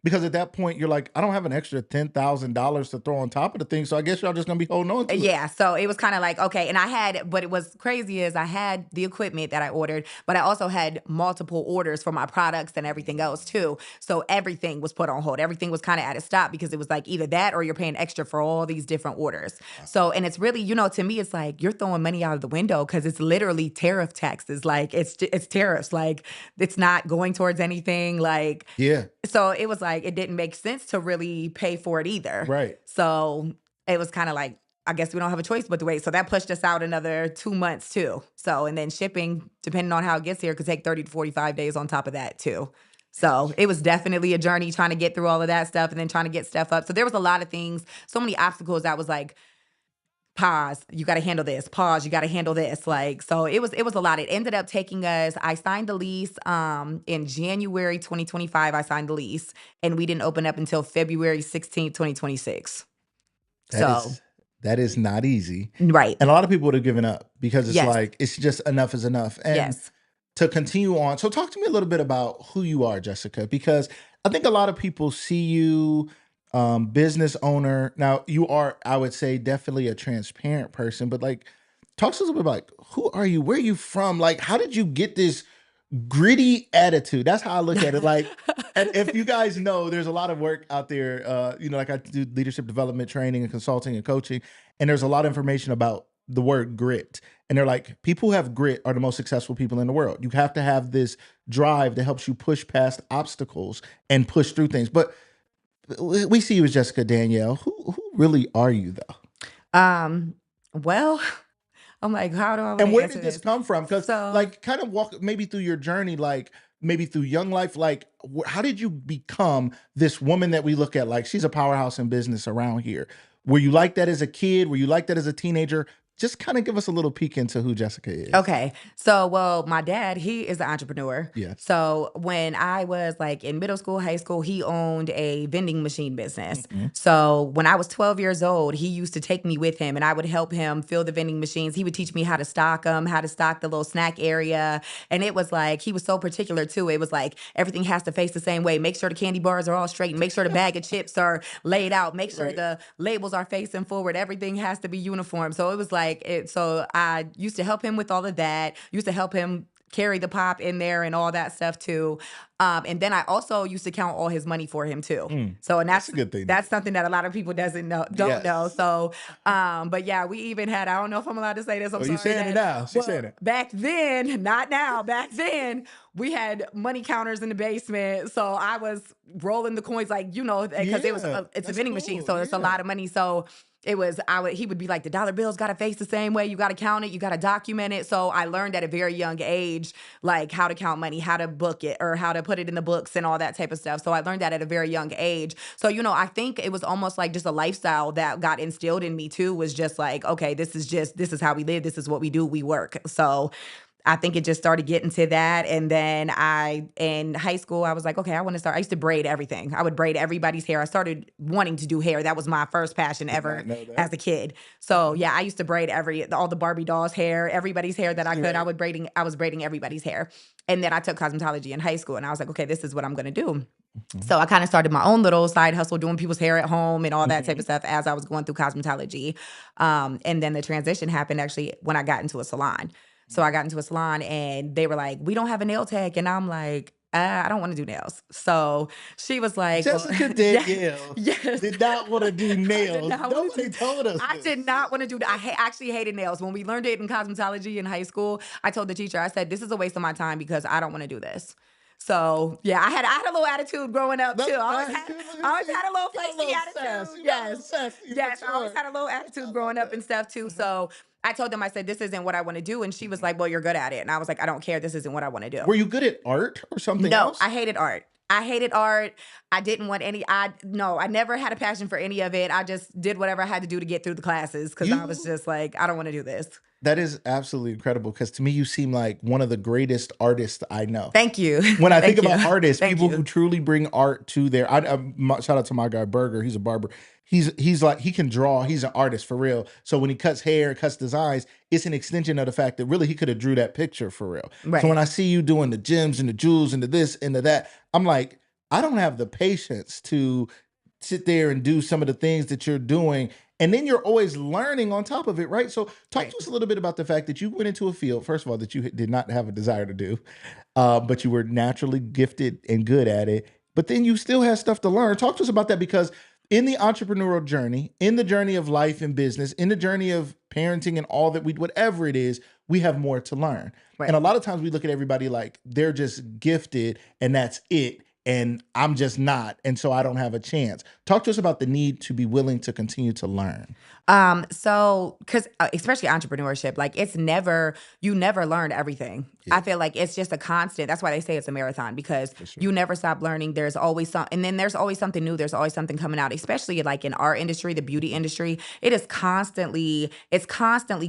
because at that point you're like, I don't have an extra $10,000 to throw on top of the thing, so I guess y'all just gonna be holding on to it. Yeah, so it was kind of like, okay, and but it was crazy is I had the equipment that I ordered, but I also had multiple orders for my products and everything else too. So everything was put on hold. Everything was kind of at a stop because it was like either that or you're paying extra for all these different orders. So, and it's really, to me, it's like you're throwing money out of the window because it's literally tariff taxes. Like it's tariffs. Like it's not going towards anything. Like, Yeah. so it was like, it didn't make sense to really pay for it either. Right. So it was kind of like, I guess we don't have a choice but to wait. So that pushed us out another 2 months too. So, and then shipping, depending on how it gets here, could take 30 to 45 days on top of that too. So it was definitely a journey trying to get through all of that stuff and then trying to get stuff up. So there was a lot of things, so many obstacles that was like, pause, you got to handle this. Pause, you got to handle this. Like, so it was a lot. It ended up taking us, I signed the lease in January 2025. I signed the lease and we didn't open up until February 16th, 2026. That is not easy. Right. And a lot of people would have given up because it's Yes. like, it's just enough is enough. And Yes. to continue on, so talk to me a little bit about who you are, Jessica, because I think a lot of people see you, business owner. Now, you are, I would say, definitely a transparent person, but like, talk to us a little bit about like, who are you? Where are you from? Like, how did you get this gritty attitude? That's how I look at it. Like, and if you guys know, there's a lot of work out there. Like I do leadership development training and consulting and coaching, and there's a lot of information about the word grit. And they're like, people who have grit are the most successful people in the world. You have to have this drive that helps you push past obstacles and push through things. But we see you as Jessica Danielle. Who really are you though? Well, I'm like, how do I want to And where answer did this come from? Because So- like kind of walk maybe through your journey, like maybe through young life, like how did you become this woman that we look at like she's a powerhouse in business around here? Were you like that as a kid? Were you like that as a teenager? Just kind of give us a little peek into who Jessica is. Okay. So, well, my dad, he is an entrepreneur. Yes. So when I was like in middle school, high school, he owned a vending machine business. So when I was 12 years old, he used to take me with him and I would help him fill the vending machines. He would teach me how to stock them, how to stock the little snack area. And it was like, he was so particular too. It was like, everything has to face the same way. Make sure the candy bars are all straight and make sure the bag of chips are laid out. Make sure Right. the labels are facing forward. Everything has to be uniform. So it was like, so I used to help him with all of that. Used to help him carry the pop in there and all that stuff too. And then I also used to count all his money for him too. So, and that's a good thing. That's something that a lot of people don't Yes. know. So, but yeah, we even had, I don't know if I'm allowed to say this. I'm Oh, sorry. you saying it Dad. now. She's saying it. Back then, not now, back then, we had money counters in the basement. So I was rolling the coins like, because Yeah, it's a that's vending machine. cool. So it's a Yeah. lot of money. So he would be like, the dollar bills got to face the same way. You got to count it. You got to document it. So I learned at a very young age, like how to count money, how to book it, or how to put it in the books and all that type of stuff. So I learned that at a very young age. So, I think it was almost like just a lifestyle that got instilled in me too, was just like, okay, this is how we live. This is what we do. We work. So I think it just started getting to that. And then in high school, I was like, okay, I used to braid everything. I would braid everybody's hair. I started wanting to do hair. That was my first passion ever know that. as a kid. So yeah, I used to braid all the Barbie dolls' hair, everybody's hair that I could. Right. I was braiding everybody's hair. And then I took cosmetology in high school, and I was like, okay, this is what I'm going to do. So I kind of started my own little side hustle, doing people's hair at home and all that type of stuff as I was going through cosmetology. And then the transition happened actually when I got into a salon. So I got into a salon and they were like, we don't have a nail tech. And I'm like, I don't want to do nails. So she was like, Jessica Danielle yes. did not want to do nails. not wanna Nobody told us I this. did not want to do that. I actually hated nails. When we learned it in cosmetology in high school, I told the teacher, I said, this is a waste of my time because I don't want to do this. So yeah, I had a little attitude growing up too. I always had a little feisty attitude. Yes, I always had a little attitude growing up and stuff too. So I told them, I said, this isn't what I want to do. And she was like, well, you're good at it. And I was like, I don't care. This isn't what I want to do. Were you good at art or something No, else? I hated art. I didn't want I never had a passion for any of it. I just did whatever I had to do to get through the classes because I was just like, I don't want to do this. That is absolutely incredible because to me, you seem like one of the greatest artists I know. Thank you. When I think Thank about you. artists, Thank people you. who truly bring art to their, shout out to my guy Berger. He's a barber. He's like, he can draw. He's an artist for real. So when he cuts hair, cuts designs, it's an extension of the fact that really he could have drew that picture for real. Right. So when I see you doing the gems and the jewels and the this and the that, I'm like, I don't have the patience to sit there and do some of the things that you're doing. And then you're always learning on top of it, right? So talk to us a little bit about the fact that you went into a field, first of all, that you did not have a desire to do, but you were naturally gifted and good at it. But then you still have stuff to learn. Talk to us about that because in the entrepreneurial journey, in the journey of life and business, in the journey of parenting and all that whatever it is, we have more to learn. Right. And a lot of times we look at everybody like they're just gifted and that's it. And I'm just not. And so I don't have a chance. Talk to us about the need to be willing to continue to learn. So, cause especially entrepreneurship, like you never learn everything. Yeah. I feel like it's just a constant. That's why they say it's a marathon because you never stop learning. There's always and then there's always something new. There's always something coming out, especially like in our industry, the beauty industry. It's constantly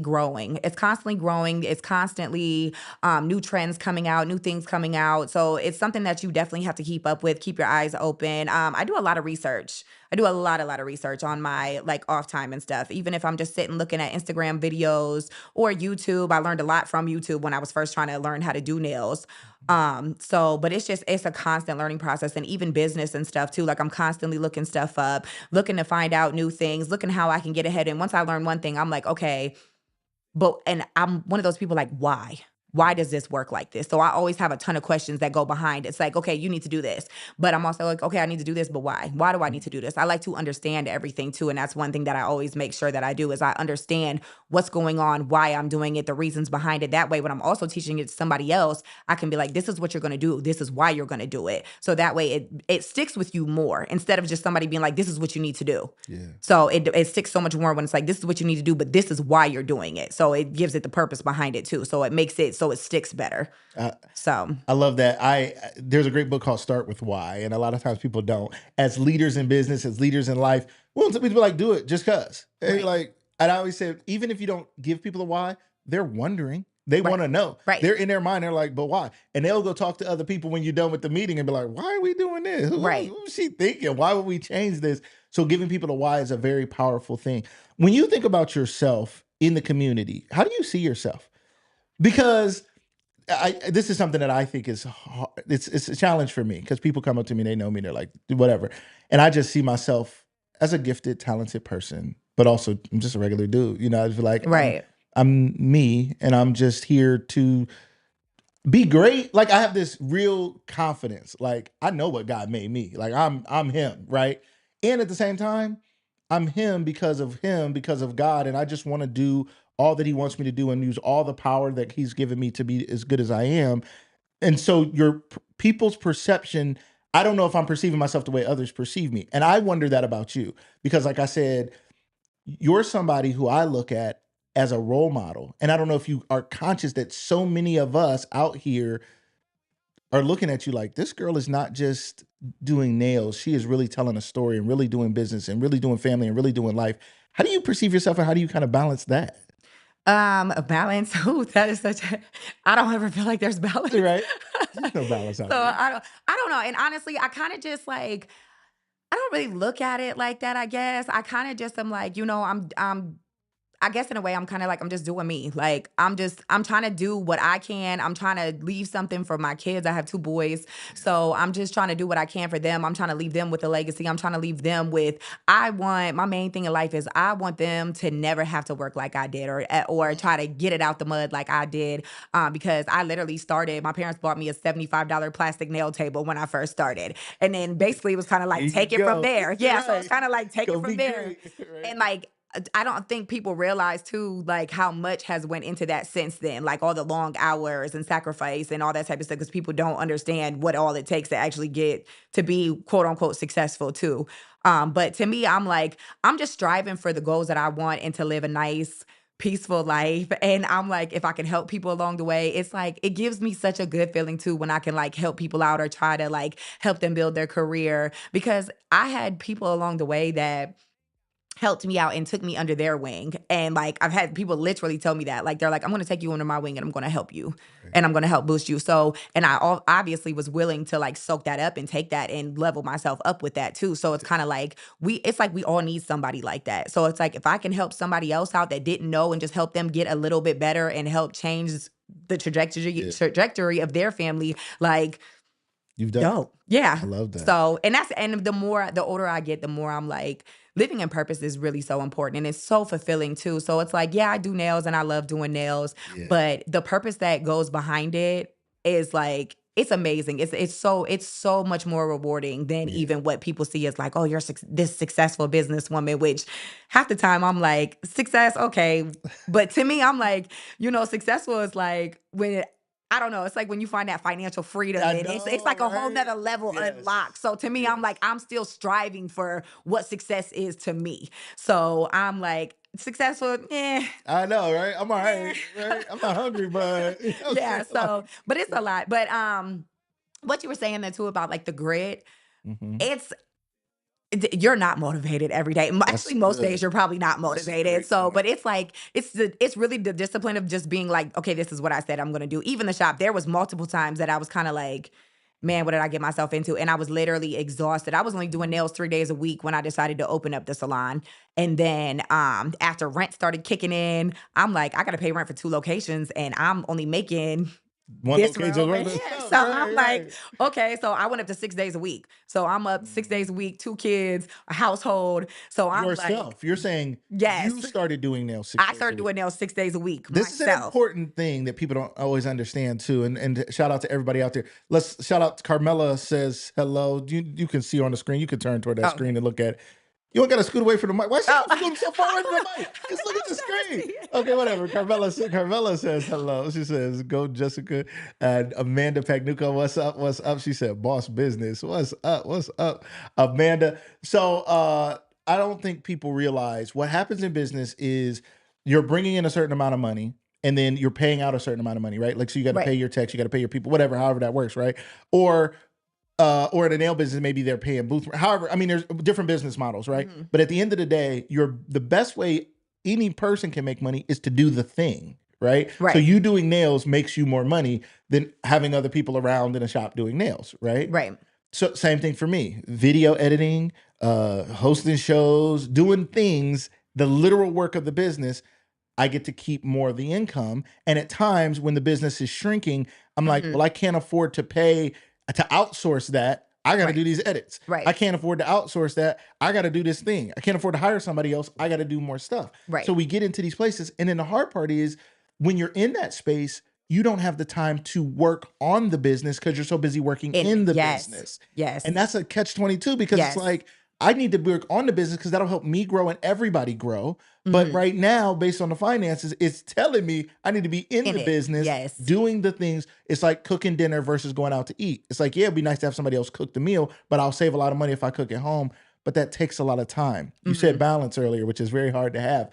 growing. It's constantly growing. It's constantly, new trends coming out, new things coming out. So it's something that you definitely have to keep up with, keep your eyes open. I do a lot of research. I do a lot of research on my like off time and stuff. Even if I'm just sitting looking at Instagram videos or YouTube, I learned a lot from YouTube when I was first trying to learn how to do nails. But it's a constant learning process and even business and stuff too. Like I'm constantly looking stuff up, looking to find out new things, looking how I can get ahead. And once I learn one thing, I'm like, okay, and I'm one of those people like, why? Why does this work like this? So I always have a ton of questions that go behind. It's like, okay, you need to do this. But I'm also like, okay, I need to do this, but why? Why do I need to do this? I like to understand everything too. And that's one thing that I always make sure that I do is I understand what's going on, why I'm doing it, the reasons behind it. That way, when I'm also teaching it to somebody else, I can be like, this is what you're going to do. This is why you're going to do it. So that way it sticks with you more instead of just somebody being like, this is what you need to do. Yeah. So it sticks so much more when it's like, this is what you need to do, but this is why you're doing it. So it gives it the purpose behind it too. So it makes it so it sticks better. I love that. There's a great book called Start With Why, and a lot of times people don't. As leaders in business, as leaders in life, we want people like do it just cause. Right. And I always say, even if you don't give people a why, they're wondering. They want to know. Right. They're in their mind. They're like, but why? And they'll go talk to other people when you're done with the meeting and be like, why are we doing this? Who's she thinking? Why would we change this? So giving people a why is a very powerful thing. When you think about yourself in the community, how do you see yourself? Because this is something that I think is hard. It's a challenge for me because people come up to me, they know me, they're like, whatever. And I just see myself as a gifted, talented person, but also I'm just a regular dude. I feel like I'm me and I'm just here to be great. Like I have this real confidence. Like I know what God made me. Like I'm him, right? And at the same time, I'm him, because of God. And I just want to do all that he wants me to do and use all the power that he's given me to be as good as I am. And so people's perception, I don't know if I'm perceiving myself the way others perceive me. And I wonder that about you because like I said, you're somebody who I look at as a role model. And I don't know if you are conscious that so many of us out here are looking at you like, this girl is not just doing nails. She is really telling a story and really doing business and really doing family and really doing life. How do you perceive yourself and how do you kind of balance that? A balance. Ooh, that is such a, I don't ever feel like there's balance. Right? There's no balance out So there. I don't know. And honestly, I kind of just like, I don't really look at it like that, I guess. I kind of just am like, I guess in a way I'm kind of like I'm just doing me. Like I'm trying to do what I can. I'm trying to leave something for my kids. I have 2 boys. So I'm just trying to do what I can for them. I'm trying to leave them with a legacy. I'm trying to leave them with my main thing in life is I want them to never have to work like I did or try to get it out the mud like I did. Because I literally started, my parents bought me a $75 plastic nail table when I first started. And then basically it was kind of Here like you take it from go. there. Yeah. So it's Right. kind of like take Go it from be there. great. Right. And like I don't think people realize too, like how much has went into that since then, like all the long hours and sacrifice and all that type of stuff, because people don't understand what all it takes to actually get to be quote unquote successful too. But to me, I'm like, I'm just striving for the goals that I want and to live a nice, peaceful life. And I'm like, if I can help people along the way, it's like, it gives me such a good feeling too when I can like help people out or try to like help them build their career. Because I had people along the way that helped me out and took me under their wing. And like I've had people literally tell me that. Like they're like, I'm gonna take you under my wing and I'm gonna help you. Right. And I'm gonna help boost you. So and obviously was willing to like soak that up and take that and level myself up with that too. So it's kind of like it's like we all need somebody like that. So it's like if I can help somebody else out that didn't know and just help them get a little bit better and help change the trajectory of their family, like You've done. dope. Yeah. I love that. So, and the older I get, the more I'm like, living in purpose is really so important and it's so fulfilling too. So it's like, yeah, I do nails and I love doing nails, Yeah. but the purpose that goes behind it is like, it's amazing. It's so much more rewarding than Yeah. even what people see as like, oh, you're this successful businesswoman, which half the time I'm like, success, okay. But to me, I'm like, successful is like when I don't know. It's like when you find that financial freedom, I and it's like know, a whole right? nother level Yes. unlocked. So to me, I'm Yes. like, I'm still striving for what success is to me. So I'm like, successful, I know, right? I'm all eh. right, right? I'm not hungry, but Yeah. So, but it's a lot. But what you were saying there too about like the grit, Mhm. it's you're not motivated every day. That's Actually, most days good. you're probably not That's a motivated. great So, point. but it's like it's really the discipline of just being like, okay, this is what I said I'm gonna do. Even the shop, there was multiple times that I was kind of like, man, what did I get myself into? And I was literally exhausted. I was only doing nails 3 days a week when I decided to open up the salon. And then after rent started kicking in, I'm like, I gotta pay rent for 2 locations, and I'm only making One this location room worth right of here. stuff. So Right, I'm like, right. okay. So I went up to 6 days a week. So I'm up 6 days a week, 2 kids, a household. So I'm like, Yourself. You're saying you yes, started doing nails 6 I days a started week. doing nails 6 days a week This is an myself. important thing that people don't always understand too. And shout out to everybody out there. Let's shout out to Carmela says hello. You can see her on the screen. You can turn toward that Okay. screen and look at it. You don't gotta scoot away from the mic. Why she Oh. keep scooting so far away from the mic? Just look at the screen. Okay, whatever. Carmela says hello. She says, go Jessica. And Amanda Pagnuco, what's up? What's up? She said, boss business. What's up? What's up? Amanda. So I don't think people realize what happens in business is you're bringing in a certain amount of money and then you're paying out a certain amount of money, right? Like, so you got to Right. pay your techs, you got to pay your people, whatever, however that works, right? Or in a nail business, maybe they're paying booth. However, I mean, there's different business models, right? Mhm. But at the end of the day, the best way any person can make money is to do the thing, right? So Right. you doing nails makes you more money than having other people around in a shop doing nails, right? Right. So same thing for me. Video editing, hosting shows, doing things, the literal work of the business. I get to keep more of the income. And at times when the business is shrinking, I'm like, Mhm. well, I can't afford to outsource that. I got to Right. do these edits. Right. I can't afford to outsource that. I got to do this thing. I can't afford to hire somebody else. I got to do more stuff. Right. So we get into these places. And then the hard part is when you're in that space, you don't have the time to work on the business because you're so busy working in the Yes. business. Yes. And that's a catch-22 because it's Yes. like, I need to work on the business because that'll help me grow and everybody grow. But Mhm. right now, based on the finances, it's telling me I need to be in In the it. business, Yes. doing the things. It's like cooking dinner versus going out to eat. It's like, yeah, it'd be nice to have somebody else cook the meal, but I'll save a lot of money if I cook at home. But that takes a lot of time. You said Mhm. balance earlier, which is very hard to have.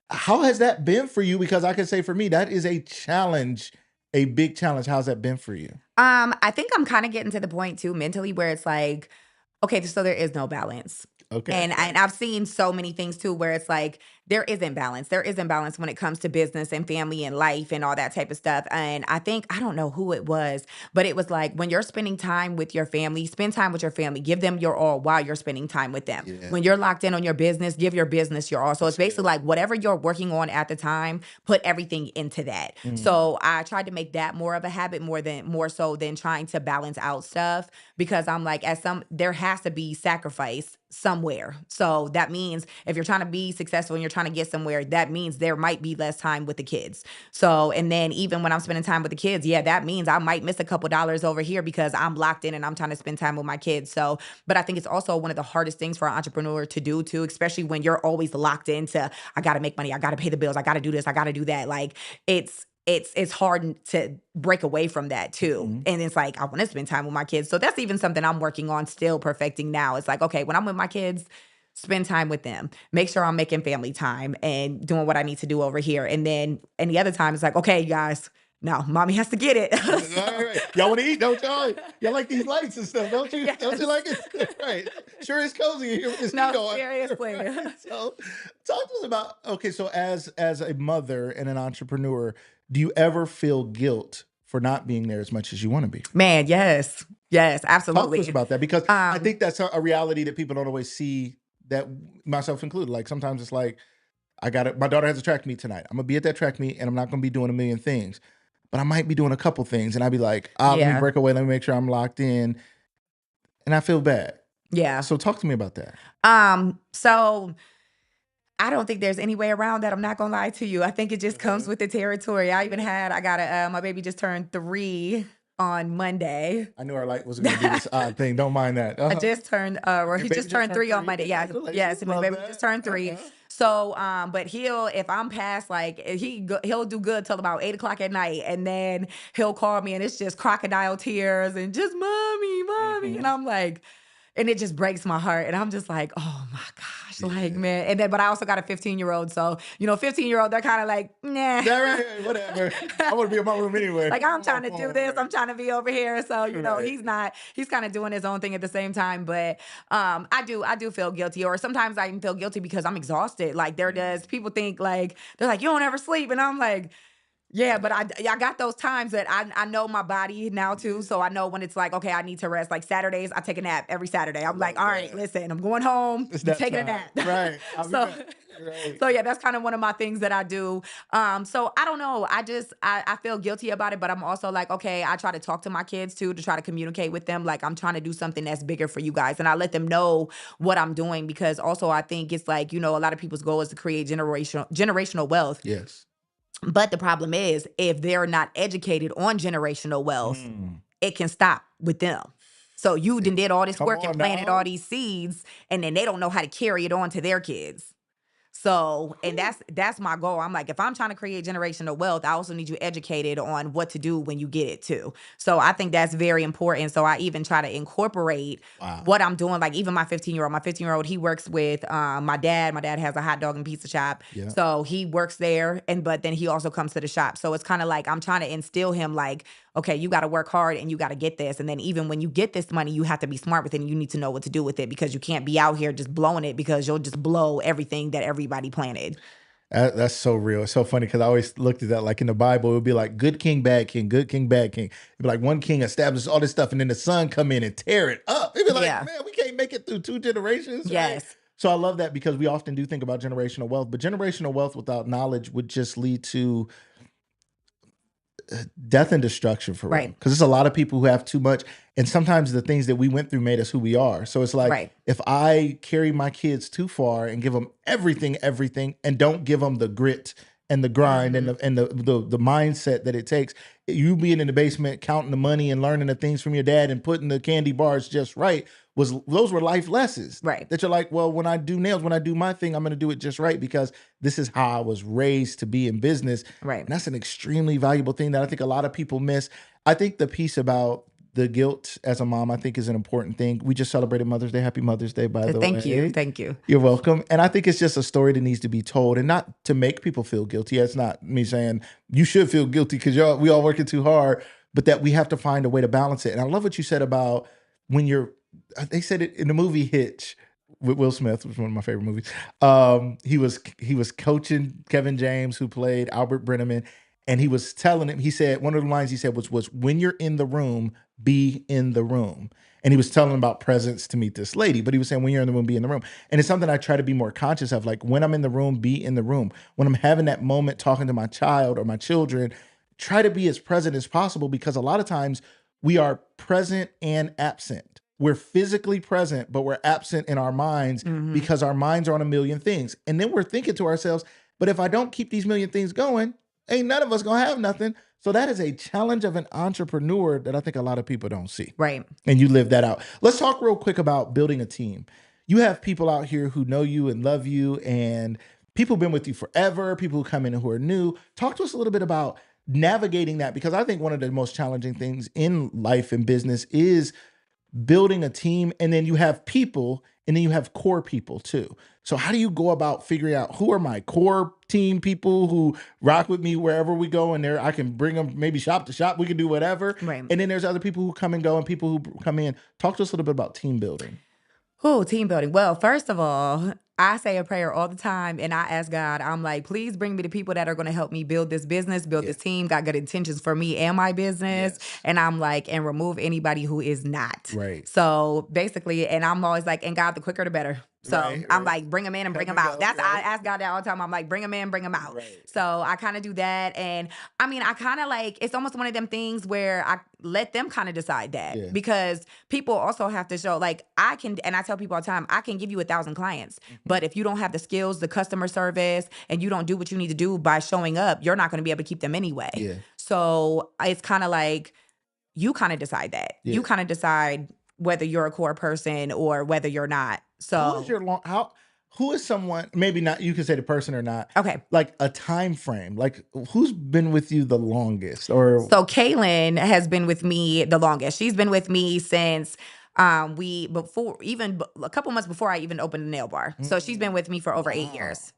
How has that been for you? Because I can say for me, that is a challenge, a big challenge. How's that been for you? I think I'm kind of getting to the point too mentally where it's like, okay, so there is no balance. Okay. And I've seen so many things too where it's like there isn't balance. There isn't balance when it comes to business and family and life and all that type of stuff. And I think I don't know who it was, but it was like when you're spending time with your family, spend time with your family. Give them your all while you're spending time with them. Yeah. When you're locked in on your business, give your business your all. So it's basically like whatever you're working on at the time, put everything into that. So I tried to make that more of a habit more so than trying to balance out stuff because I'm like there has to be sacrifice somewhere. So that means if you're trying to be successful and you're trying to get somewhere, that means there might be less time with the kids. So, and then even when I'm spending time with the kids, yeah, that means I might miss a couple dollars over here because I'm locked in and I'm trying to spend time with my kids. So, but I think it's also one of the hardest things for an entrepreneur to do too, especially when you're always locked into, I got to make money, I got to pay the bills, I got to do this, I got to do that. Like it's hard to break away from that too. And it's like, I want to spend time with my kids. So that's even something I'm working on still perfecting now. It's like, okay, when I'm with my kids, spend time with them. Make sure I'm making family time and doing what I need to do over here. And then any other time, it's like, okay, guys, now mommy has to get it. Right. Y'all want to eat, don't y'all? Y'all like these lights and stuff, don't you? Yes. Don't you like it? Right. Sure is cozy in here with this No, heat on. seriously. Right. So talk to us about, okay, so as a mother and an entrepreneur, do you ever feel guilt for not being there as much as you want to be? Man, yes. Yes, Talk absolutely. to us about that because I Um, think that's a reality that people don't always see, that myself included. Like sometimes it's like, my daughter has a track meet tonight. I'm gonna be at that track meet and I'm not gonna be doing a million things, but I might be doing a couple things. And I'd be like, let me Yeah. break away. Let me make sure I'm locked in. And I feel bad. yeah. So talk to me about that. So I don't think there's any way around that. I'm not gonna lie to you. I think it just comes with the territory. I got my baby just turned 3 on Monday. I knew our light was gonna do this odd thing. Don't mind that. I just turned Your he baby just turned 3 on Monday. Yeah. Congratulations. Yes, my Love baby that. just turned 3. So but if I'm past like he'll do good till about 8 o'clock at night, and then he'll call me and it's just crocodile tears and just mommy. And I'm like, and it just breaks my heart. And I'm just like, oh my gosh, like, man. And then, but I also got a 15-year-old. So, 15-year-old, they're kind of like, nah. Yeah, right, whatever. I want to be in my room anyway. Like, I'm trying to do this. I'm trying to be over here. So, Right. he's kind of doing his own thing at the same time. But I do feel guilty. Or sometimes I even feel guilty because I'm exhausted. Like, people think like, they're like, you don't ever sleep. And I'm like, yeah, but I got those times that I know my body now too. So I know when it's like, okay, I need to rest. Like Saturdays, I take a nap every Saturday. I'm like, all right, listen, I'm going home, It's I'm that taking a time. nap. Right. I'll be So, back. Right. so yeah, that's kind of one of my things that I do. So I don't know. I feel guilty about it, but I'm also like, okay, I try to talk to my kids too, to try to communicate with them. Like I'm trying to do something that's bigger for you guys. And I let them know what I'm doing because also I think it's like, a lot of people's goal is to create generational wealth. Yes. But the problem is, if they're not educated on generational wealth, it can stop with them. So you did all this Come work and on planted now. all these seeds, and then they don't know how to carry it on to their kids. So, and that's my goal. I'm like, if I'm trying to create generational wealth, I also need you educated on what to do when you get it too. So I think that's very important. So I even try to incorporate what I'm doing. Like even my 15-year-old, he works with my dad. My dad has a hot dog and pizza shop. Yeah. So he works there, but then he also comes to the shop. So it's kind of like I'm trying to instill him like, okay, you got to work hard and you got to get this. And then even when you get this money, you have to be smart with it and you need to know what to do with it because you can't be out here just blowing it because you'll just blow everything that everybody planted. That's so real. It's so funny because I always looked at that like in the Bible, it would be like good king, bad king, good king, bad king. It'd be like one king establishes all this stuff and then the son come in and tear it up. It'd be like, Yeah. man, we can't make it through 2 generations. Right? Yes. So I love that because we often do think about generational wealth, but generational wealth without knowledge would just lead to death and destruction for real. Right. Because there's a lot of people who have too much, and sometimes the things that we went through made us who we are. So it's like, Right. if I carry my kids too far and give them everything, and don't give them the grit and the grind and the mindset that it takes. You being in the basement, counting the money and learning the things from your dad and putting the candy bars just right those were life lessons. Right. That you're like, well, when I do nails, when I do my thing, I'm going to do it just right because this is how I was raised to be in business. Right. And that's an extremely valuable thing that I think a lot of people miss. I think the piece about the guilt as a mom, I think, is an important thing. We just celebrated Mother's Day. Happy Mother's Day, by the way. Thank you. You're welcome. And I think it's just a story that needs to be told and not to make people feel guilty. It's not me saying you should feel guilty because we all working too hard, but that we have to find a way to balance it. And I love what you said about when they said it in the movie Hitch with Will Smith, which is one of my favorite movies. He was coaching Kevin James, who played Albert Brenneman, and he was telling him, he said, one of the lines he said was when you're in the room, be in the room. And he was telling him about presents to meet this lady, but he was saying, when you're in the room, be in the room. And it's something I try to be more conscious of. Like when I'm in the room, be in the room. When I'm having that moment talking to my child or my children, try to be as present as possible, because a lot of times we are present and absent. We're physically present, but we're absent in our minds because our minds are on a million things. And then we're thinking to ourselves, but if I don't keep these million things going, ain't none of us gonna have nothing. So that is a challenge of an entrepreneur that I think a lot of people don't see. Right. And you live that out. Let's talk real quick about building a team. You have people out here who know you and love you, and people have been with you forever, people who come in who are new. Talk to us a little bit about navigating that, because I think one of the most challenging things in life and business is building a team, and then you have people, and then you have core people too. So how do you go about figuring out who are my core team people who rock with me wherever we go, and I can bring them maybe shop to shop, we can do whatever. Right. And then there's other people who come and go and people who come in. Talk to us a little bit about team building. Oh, team building. Well, first of all, I say a prayer all the time, and I ask God, I'm like, please bring me the people that are going to help me build this business, build this team, got good intentions for me and my business. Yes. And I'm like, and remove anybody who is not. Right. So basically, and I'm always like, and God, the quicker the better. So I'm like, bring them in and bring them out. I ask God that all the time. I'm like, bring them in, bring them out. Right. So I kind of do that. And I mean, I kind of like, it's almost one of them things where I let them kind of decide that, because people also have to show, like, I can, and I tell people all the time, I can give you 1,000 clients, but if you don't have the skills, the customer service, and you don't do what you need to do by showing up, you're not going to be able to keep them anyway. Yeah. So it's kind of like, you kind of decide that. Yeah. You kind of decide whether you're a core person or whether you're not. So who is someone, maybe not, you can say the person or not. Okay. Like a time frame. Like who's been with you the longest? Or So Kaylin has been with me the longest. She's been with me since even a couple months before I even opened a nail bar. So she's been with me for over 8 years.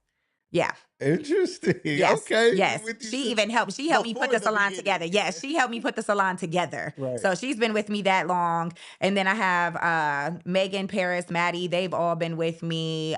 Yeah. Interesting. Yes. Okay. Yes. She even helped. She helped me put the salon together. Yes. She helped me put the salon together. Right. So she's been with me that long. And then I have Megan, Paris, Maddie. They've all been with me.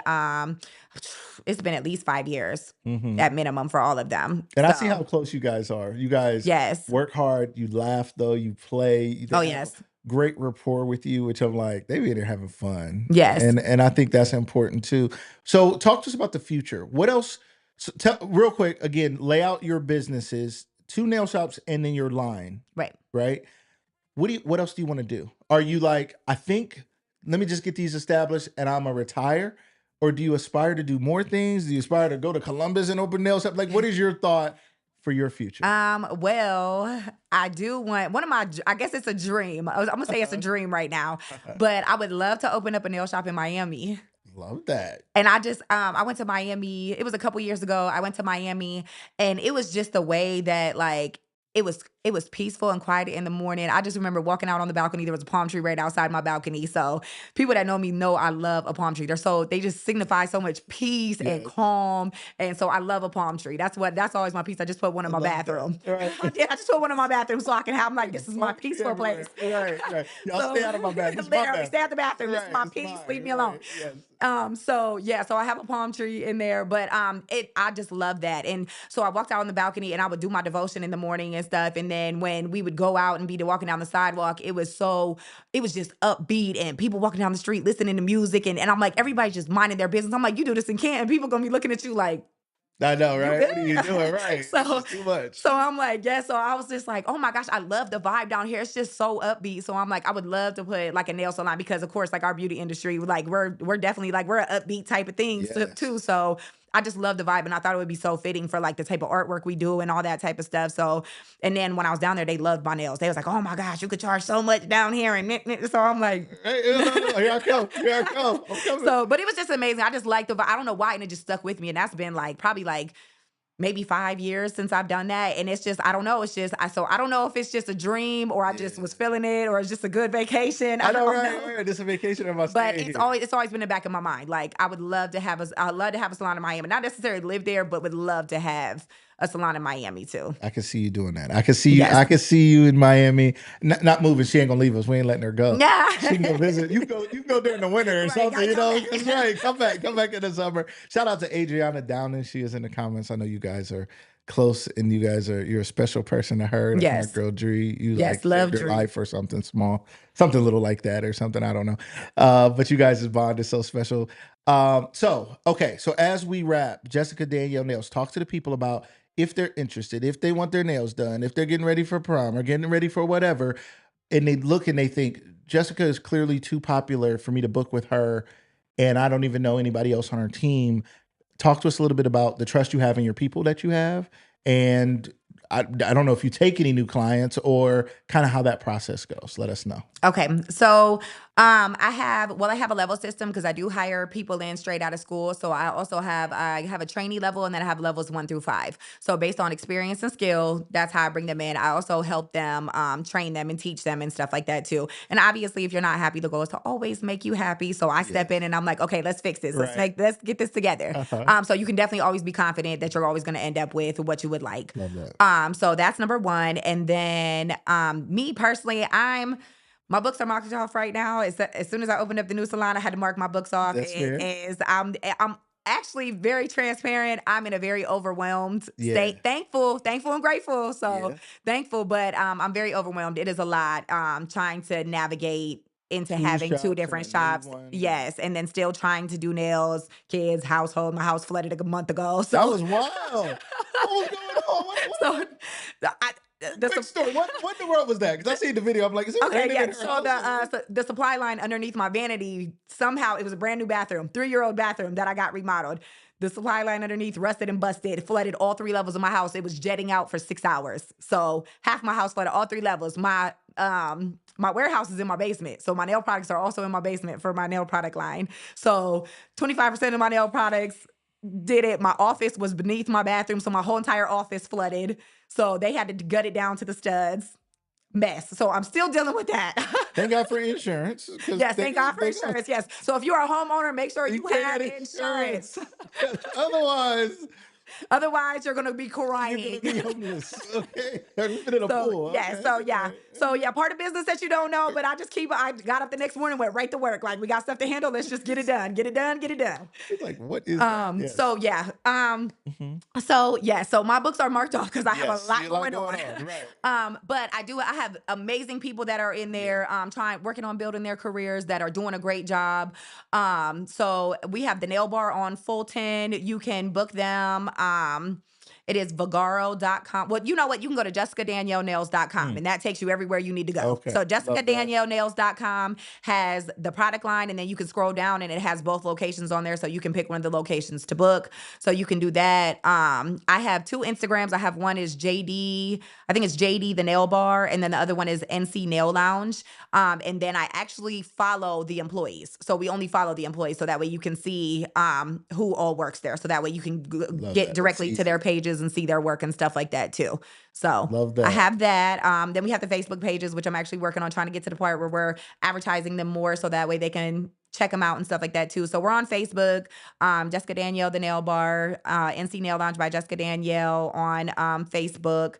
It's been at least 5 years at minimum for all of them. And I see how close you guys are. You guys work hard. You laugh though. You play. Oh, yes. Great rapport with you, which I'm like, they be in there having fun. Yes. And I think that's important too. So talk to us about the future. What else? So real quick, again, lay out your businesses, 2 nail shops, and then your line. Right. Right. What else do you want to do? Are you like, I think, let me just get these established and I'm gonna retire? Or do you aspire to do more things? Do you aspire to go to Columbus and open nail shop? Like, what is your thought for your future? Well, I do want I guess it's a dream. I'm gonna say it's a dream right now, but I would love to open up a nail shop in Miami. Love that. And I just, I went to Miami. It was a couple years ago. I went to Miami, and it was just the way that, like, it was peaceful and quiet in the morning. I just remember walking out on the balcony. There was a palm tree right outside my balcony. So people that know me know I love a palm tree. They just signify so much peace and calm. And so I love a palm tree. That's always my piece. I just put one in my bathroom. Right. Yeah, I just put one in my bathroom so I can have, I'm like, this is my peaceful place. Right. Y'all stay out of my bathroom. Literally, stay out the bathroom. This is my peace. Leave me alone. Yes. So I have a palm tree in there, but I just love that. And so I walked out on the balcony and I would do my devotion in the morning and stuff. And then when we would go out and be walking down the sidewalk, it was just upbeat and people walking down the street listening to music. And I'm like, everybody's just minding their business. I'm like, you do this in Canton. People gonna be looking at you like, I know, right? What are you doing? Right. So too much. So I'm like, yeah. So I was just like, oh my gosh, I love the vibe down here. It's just so upbeat. So I'm like, I would love to put like a nail salon, because of course, like our beauty industry, like we're definitely like, we're an upbeat type of thing too. So I just love the vibe, and I thought it would be so fitting for like the type of artwork we do and all that type of stuff. So, and then when I was down there, they loved my nails. They was like, "Oh my gosh, you could charge so much down here," and so I'm like, Hey, no, here I come. Here I come. I'm coming. so, but it was just amazing. I just liked the vibe. I don't know why, and it just stuck with me, and that's been like probably like maybe 5 years since I've done that. And it's just, I don't know. It's just, so I don't know if it's just a dream or I just was feeling it or it's just a good vacation. I know, don't right? This is a vacation in my But stay it's here. always been in the back of my mind. Like I would love to have a salon in Miami. Not necessarily live there, but would love to have a salon in Miami too. I can see you doing that. I can see you. Yes. I can see you in Miami. Not moving. She ain't gonna leave us. We ain't letting her go. Yeah. She can go visit. You can go during the winter or Right, something. gotta You come know, back. that's right. Come back in the summer. Shout out to Adriana Downing. She is in the comments. I know you guys are close, and you're a special person to her. That's Yes. my girl Dree. You Yes, like love saved her Dree. life or something small, something little like that or something. I don't know. But you guys' bond is so special. So as we wrap, Jessica Danielle Nails, talk to the people about if they're interested, if they want their nails done, if they're getting ready for prom or getting ready for whatever, and they look and they think Jessica is clearly too popular for me to book with her, and I don't even know anybody else on her team. Talk to us a little bit about the trust you have in your people that you have, and I don't know if you take any new clients or kind of how that process goes. Let us know. Okay. So I have a level system because I do hire people in straight out of school. So I have a trainee level, and then I have levels 1 through 5. So based on experience and skill, that's how I bring them in. I also help them train them and teach them and stuff like that too. And obviously if you're not happy, the goal is to always make you happy. So I step in and I'm like, okay, let's fix this. Right. Let's get this together. Uh-huh. So you can definitely always be confident that you're always going to end up with what you would like. Love that. So that's number 1. And then me personally, my books are marked off right now. As soon as I opened up the new salon, I had to mark my books off. That's fair. I'm actually very transparent. I'm in a very overwhelmed state. Thankful and grateful. So thankful, but I'm very overwhelmed. It is a lot trying to navigate into having 2 different shops. Yes. And then still trying to do nails, kids, household. My house flooded a month ago. So That was wild. What was going on? Quick story. What in the world was that? Because I seen the video. I'm like, is it Okay, raining yeah. in her So house? the supply line underneath my vanity, somehow it was a brand new bathroom, 3-year-old bathroom that I got remodeled. The supply line underneath rusted and busted, flooded all 3 levels of my house. It was jetting out for 6 hours. So half my house flooded, all 3 levels. My warehouse is in my basement. So my nail products are also in my basement for my nail product line. So 25% of my nail products did it. My office was beneath my bathroom. So my whole entire office flooded. So they had to gut it down to the studs. Mess. So I'm still dealing with that. Thank God for insurance. Yes, thank God for insurance. Yes. So if you're a homeowner, make sure you have insurance. Otherwise, You're gonna be crying. you're gonna be homeless. Okay, or living in a pool. Okay. So part of business that you don't know, but I got up the next morning, went right to work. Like we got stuff to handle. Let's just get it done. Get it done. It's like, what is that? Yes. So my books are marked off because I have a lot going on. Right. But I have amazing people that are in there working on building their careers that are doing a great job. So we have the nail bar on Fulton. You can book them. It is Vagaro.com. Well, you know what? You can go to JessicaDanielleNails.com and that takes you everywhere you need to go. Okay. So Love that. JessicaDanielleNails.com has the product line, and then you can scroll down and it has both locations on there. So you can pick one of the locations to book. So you can do that. I have 2 Instagrams. I have one is JD, I think it's JD the Nail Bar, and then the other one is NC Nail Lounge. And then I actually follow the employees. So we only follow the employees. So that way you can see who all works there. So that way you can get directly to their pages and see their work and stuff like that too. So Love that. I have that. Then we have the Facebook pages, which I'm actually working on trying to get to the part where we're advertising them more so that way they can check them out and stuff like that too. So we're on Facebook, Jessica Danielle, the Nail Bar, NC Nail Lounge by Jessica Danielle on Facebook.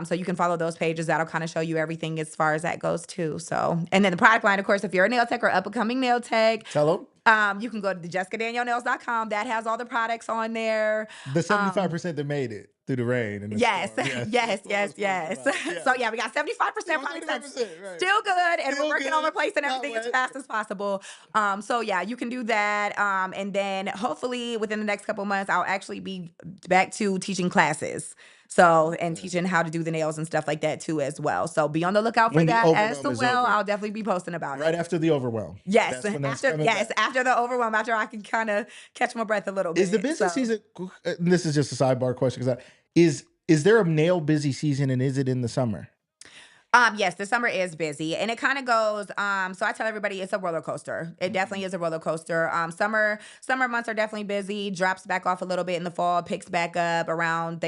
So you can follow those pages. That'll kind of show you everything as far as that goes too. So, and then the product line, of course, if you're a nail tech or up and coming nail tech, Tell them. you can go to the JessicaDanielleNails.com. That has all the products on there. The 75% that made it. through the rain and the Yes, storm. yes, That's what I yes, was yes. supposed to So yeah, we got 75% probably 75%, right. still good, and Still we're working on good, replacing not everything as wet. fast as possible. So yeah, you can do that. And then hopefully within the next couple months, I'll actually be back to teaching classes. So and teaching how to do the nails and stuff like that too as well. So be on the lookout for When the that as overwhelm is well. over. I'll definitely be posting about Right it. after the overwhelm. Yes, That's when that's coming back. after the overwhelm, after I can kind of catch my breath a little bit. Is the busy So. season? And this is just a sidebar question because is there a nail busy season and is it in the summer? Yes, the summer is busy and it kind of goes, so I tell everybody it's a roller coaster. It definitely is a roller coaster. Summer months are definitely busy, drops back off a little bit in the fall, picks back up around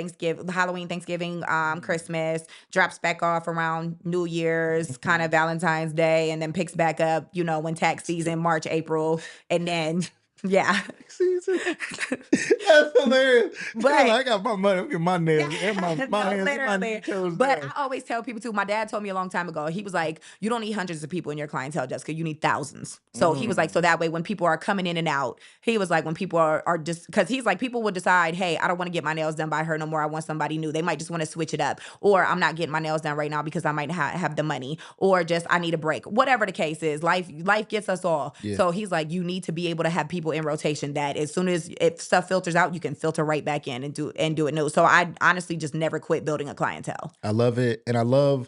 Halloween, Thanksgiving, Christmas, drops back off around New Year's, kind of Valentine's Day, and then picks back up, when tax season, March, April, and then yeah. Season. That's hilarious. But I got my money. I'm getting my nails and my No, hands, literally. my toes But done. I always tell people too. My dad told me a long time ago. He was like, "You don't need hundreds of people in your clientele, Jessica. You need thousands." So he was like, "So that way, when people are coming in and out, he was like, when people are just because he's like, people would decide, hey, I don't want to get my nails done by her no more. I want somebody new. They might just want to switch it up, or I'm not getting my nails done right now because I might have the money, or just I need a break. Whatever the case is, life gets us all. Yeah. So he's like, you need to be able to have people in rotation that as soon as if stuff filters out, you can filter right back in and do it new. So I honestly just never quit building a clientele. I love it. And I love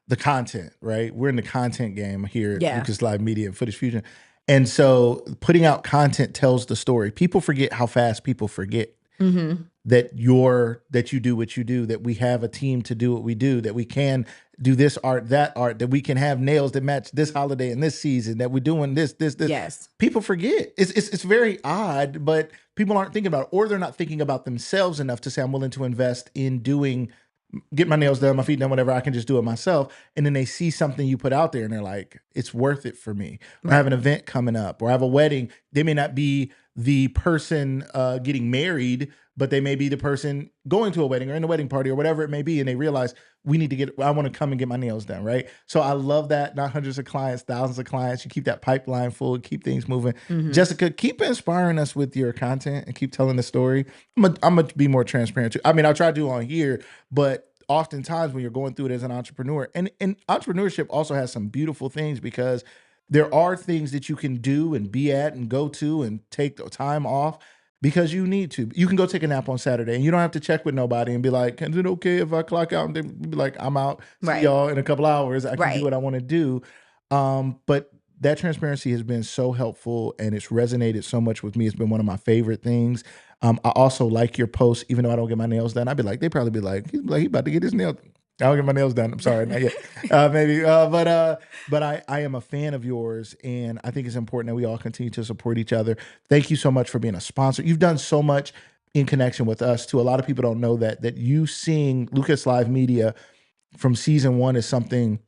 the content, right? We're in the content game here at Yeah. Lucas Live Media and Footage Fusion. And so putting out content tells the story. People forget how fast people forget that you do what you do, that we have a team to do what we do, that we can do this art, that art, that we can have nails that match this holiday and this season, that we're doing this. Yes. People forget. It's very odd, but people aren't thinking about it, or they're not thinking about themselves enough to say, I'm willing to invest in get my nails done, my feet done, whatever. I can just do it myself. And then they see something you put out there and they're like, it's worth it for me. Or I have an event coming up, or I have a wedding. They may not be the person getting married, but they may be the person going to a wedding or in a wedding party or whatever it may be. And they realize I want to come and get my nails done, right? So I love that. Not hundreds of clients, thousands of clients. You keep that pipeline full, keep things moving. Jessica, keep inspiring us with your content and keep telling the story. I'm going to be more transparent too. I mean, I'll try to do on here, but oftentimes when you're going through it as an entrepreneur, and entrepreneurship also has some beautiful things because there are things that you can do and be at and go to and take the time off because you need to. You can go take a nap on Saturday and you don't have to check with nobody and be like, is it okay if I clock out? And they be like, I'm out. See Right. y'all in a couple hours. I can Right. do what I want to do. But that transparency has been so helpful and it's resonated so much with me. It's been one of my favorite things. I also like your posts, even though I don't get my nails done. I'd be like, they probably be like, he's about to get his nails. I don't get my nails done. I'm sorry, not yet. Maybe, but I am a fan of yours, and I think it's important that we all continue to support each other. Thank you so much for being a sponsor. You've done so much in connection with us too. A lot of people don't know that you seeing Lucas Live Media from season one is something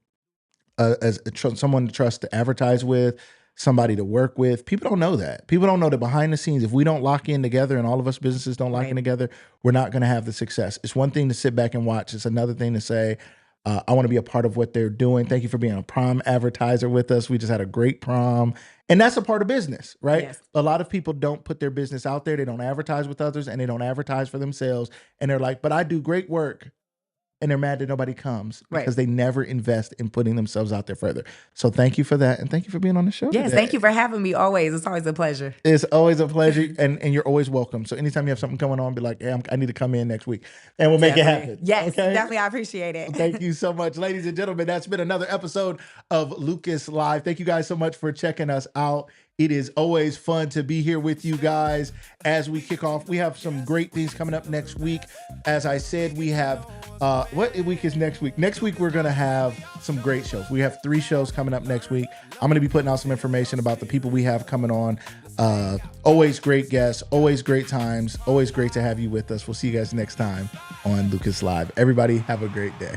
someone to trust to advertise with, somebody to work with. People don't know that. People don't know that behind the scenes, if we don't lock in together and all of us businesses don't lock in together, we're not going to have the success. It's one thing to sit back and watch. It's another thing to say, I want to be a part of what they're doing. Thank you for being a prom advertiser with us. We just had a great prom. And that's a part of business, right? Yes. A lot of people don't put their business out there. They don't advertise with others and they don't advertise for themselves. And they're like, but I do great work. And they're mad that nobody comes because they never invest in putting themselves out there further. So thank you for that. And thank you for being on the show Yes, today. thank you for having me always. It's always a pleasure. It's always a pleasure. And you're always welcome. So anytime you have something going on, be like, hey, I need to come in next week. And we'll make it happen. Yes, Okay? definitely. I appreciate it. Thank you so much. Ladies and gentlemen, that's been another episode of Lucas Live. Thank you guys so much for checking us out. It is always fun to be here with you guys as we kick off. We have some great things coming up next week. As I said, we have, what week is next week? Next week, we're going to have some great shows. We have 3 shows coming up next week. I'm going to be putting out some information about the people we have coming on. Always great guests, always great times, always great to have you with us. We'll see you guys next time on Lucas Live. Everybody have a great day.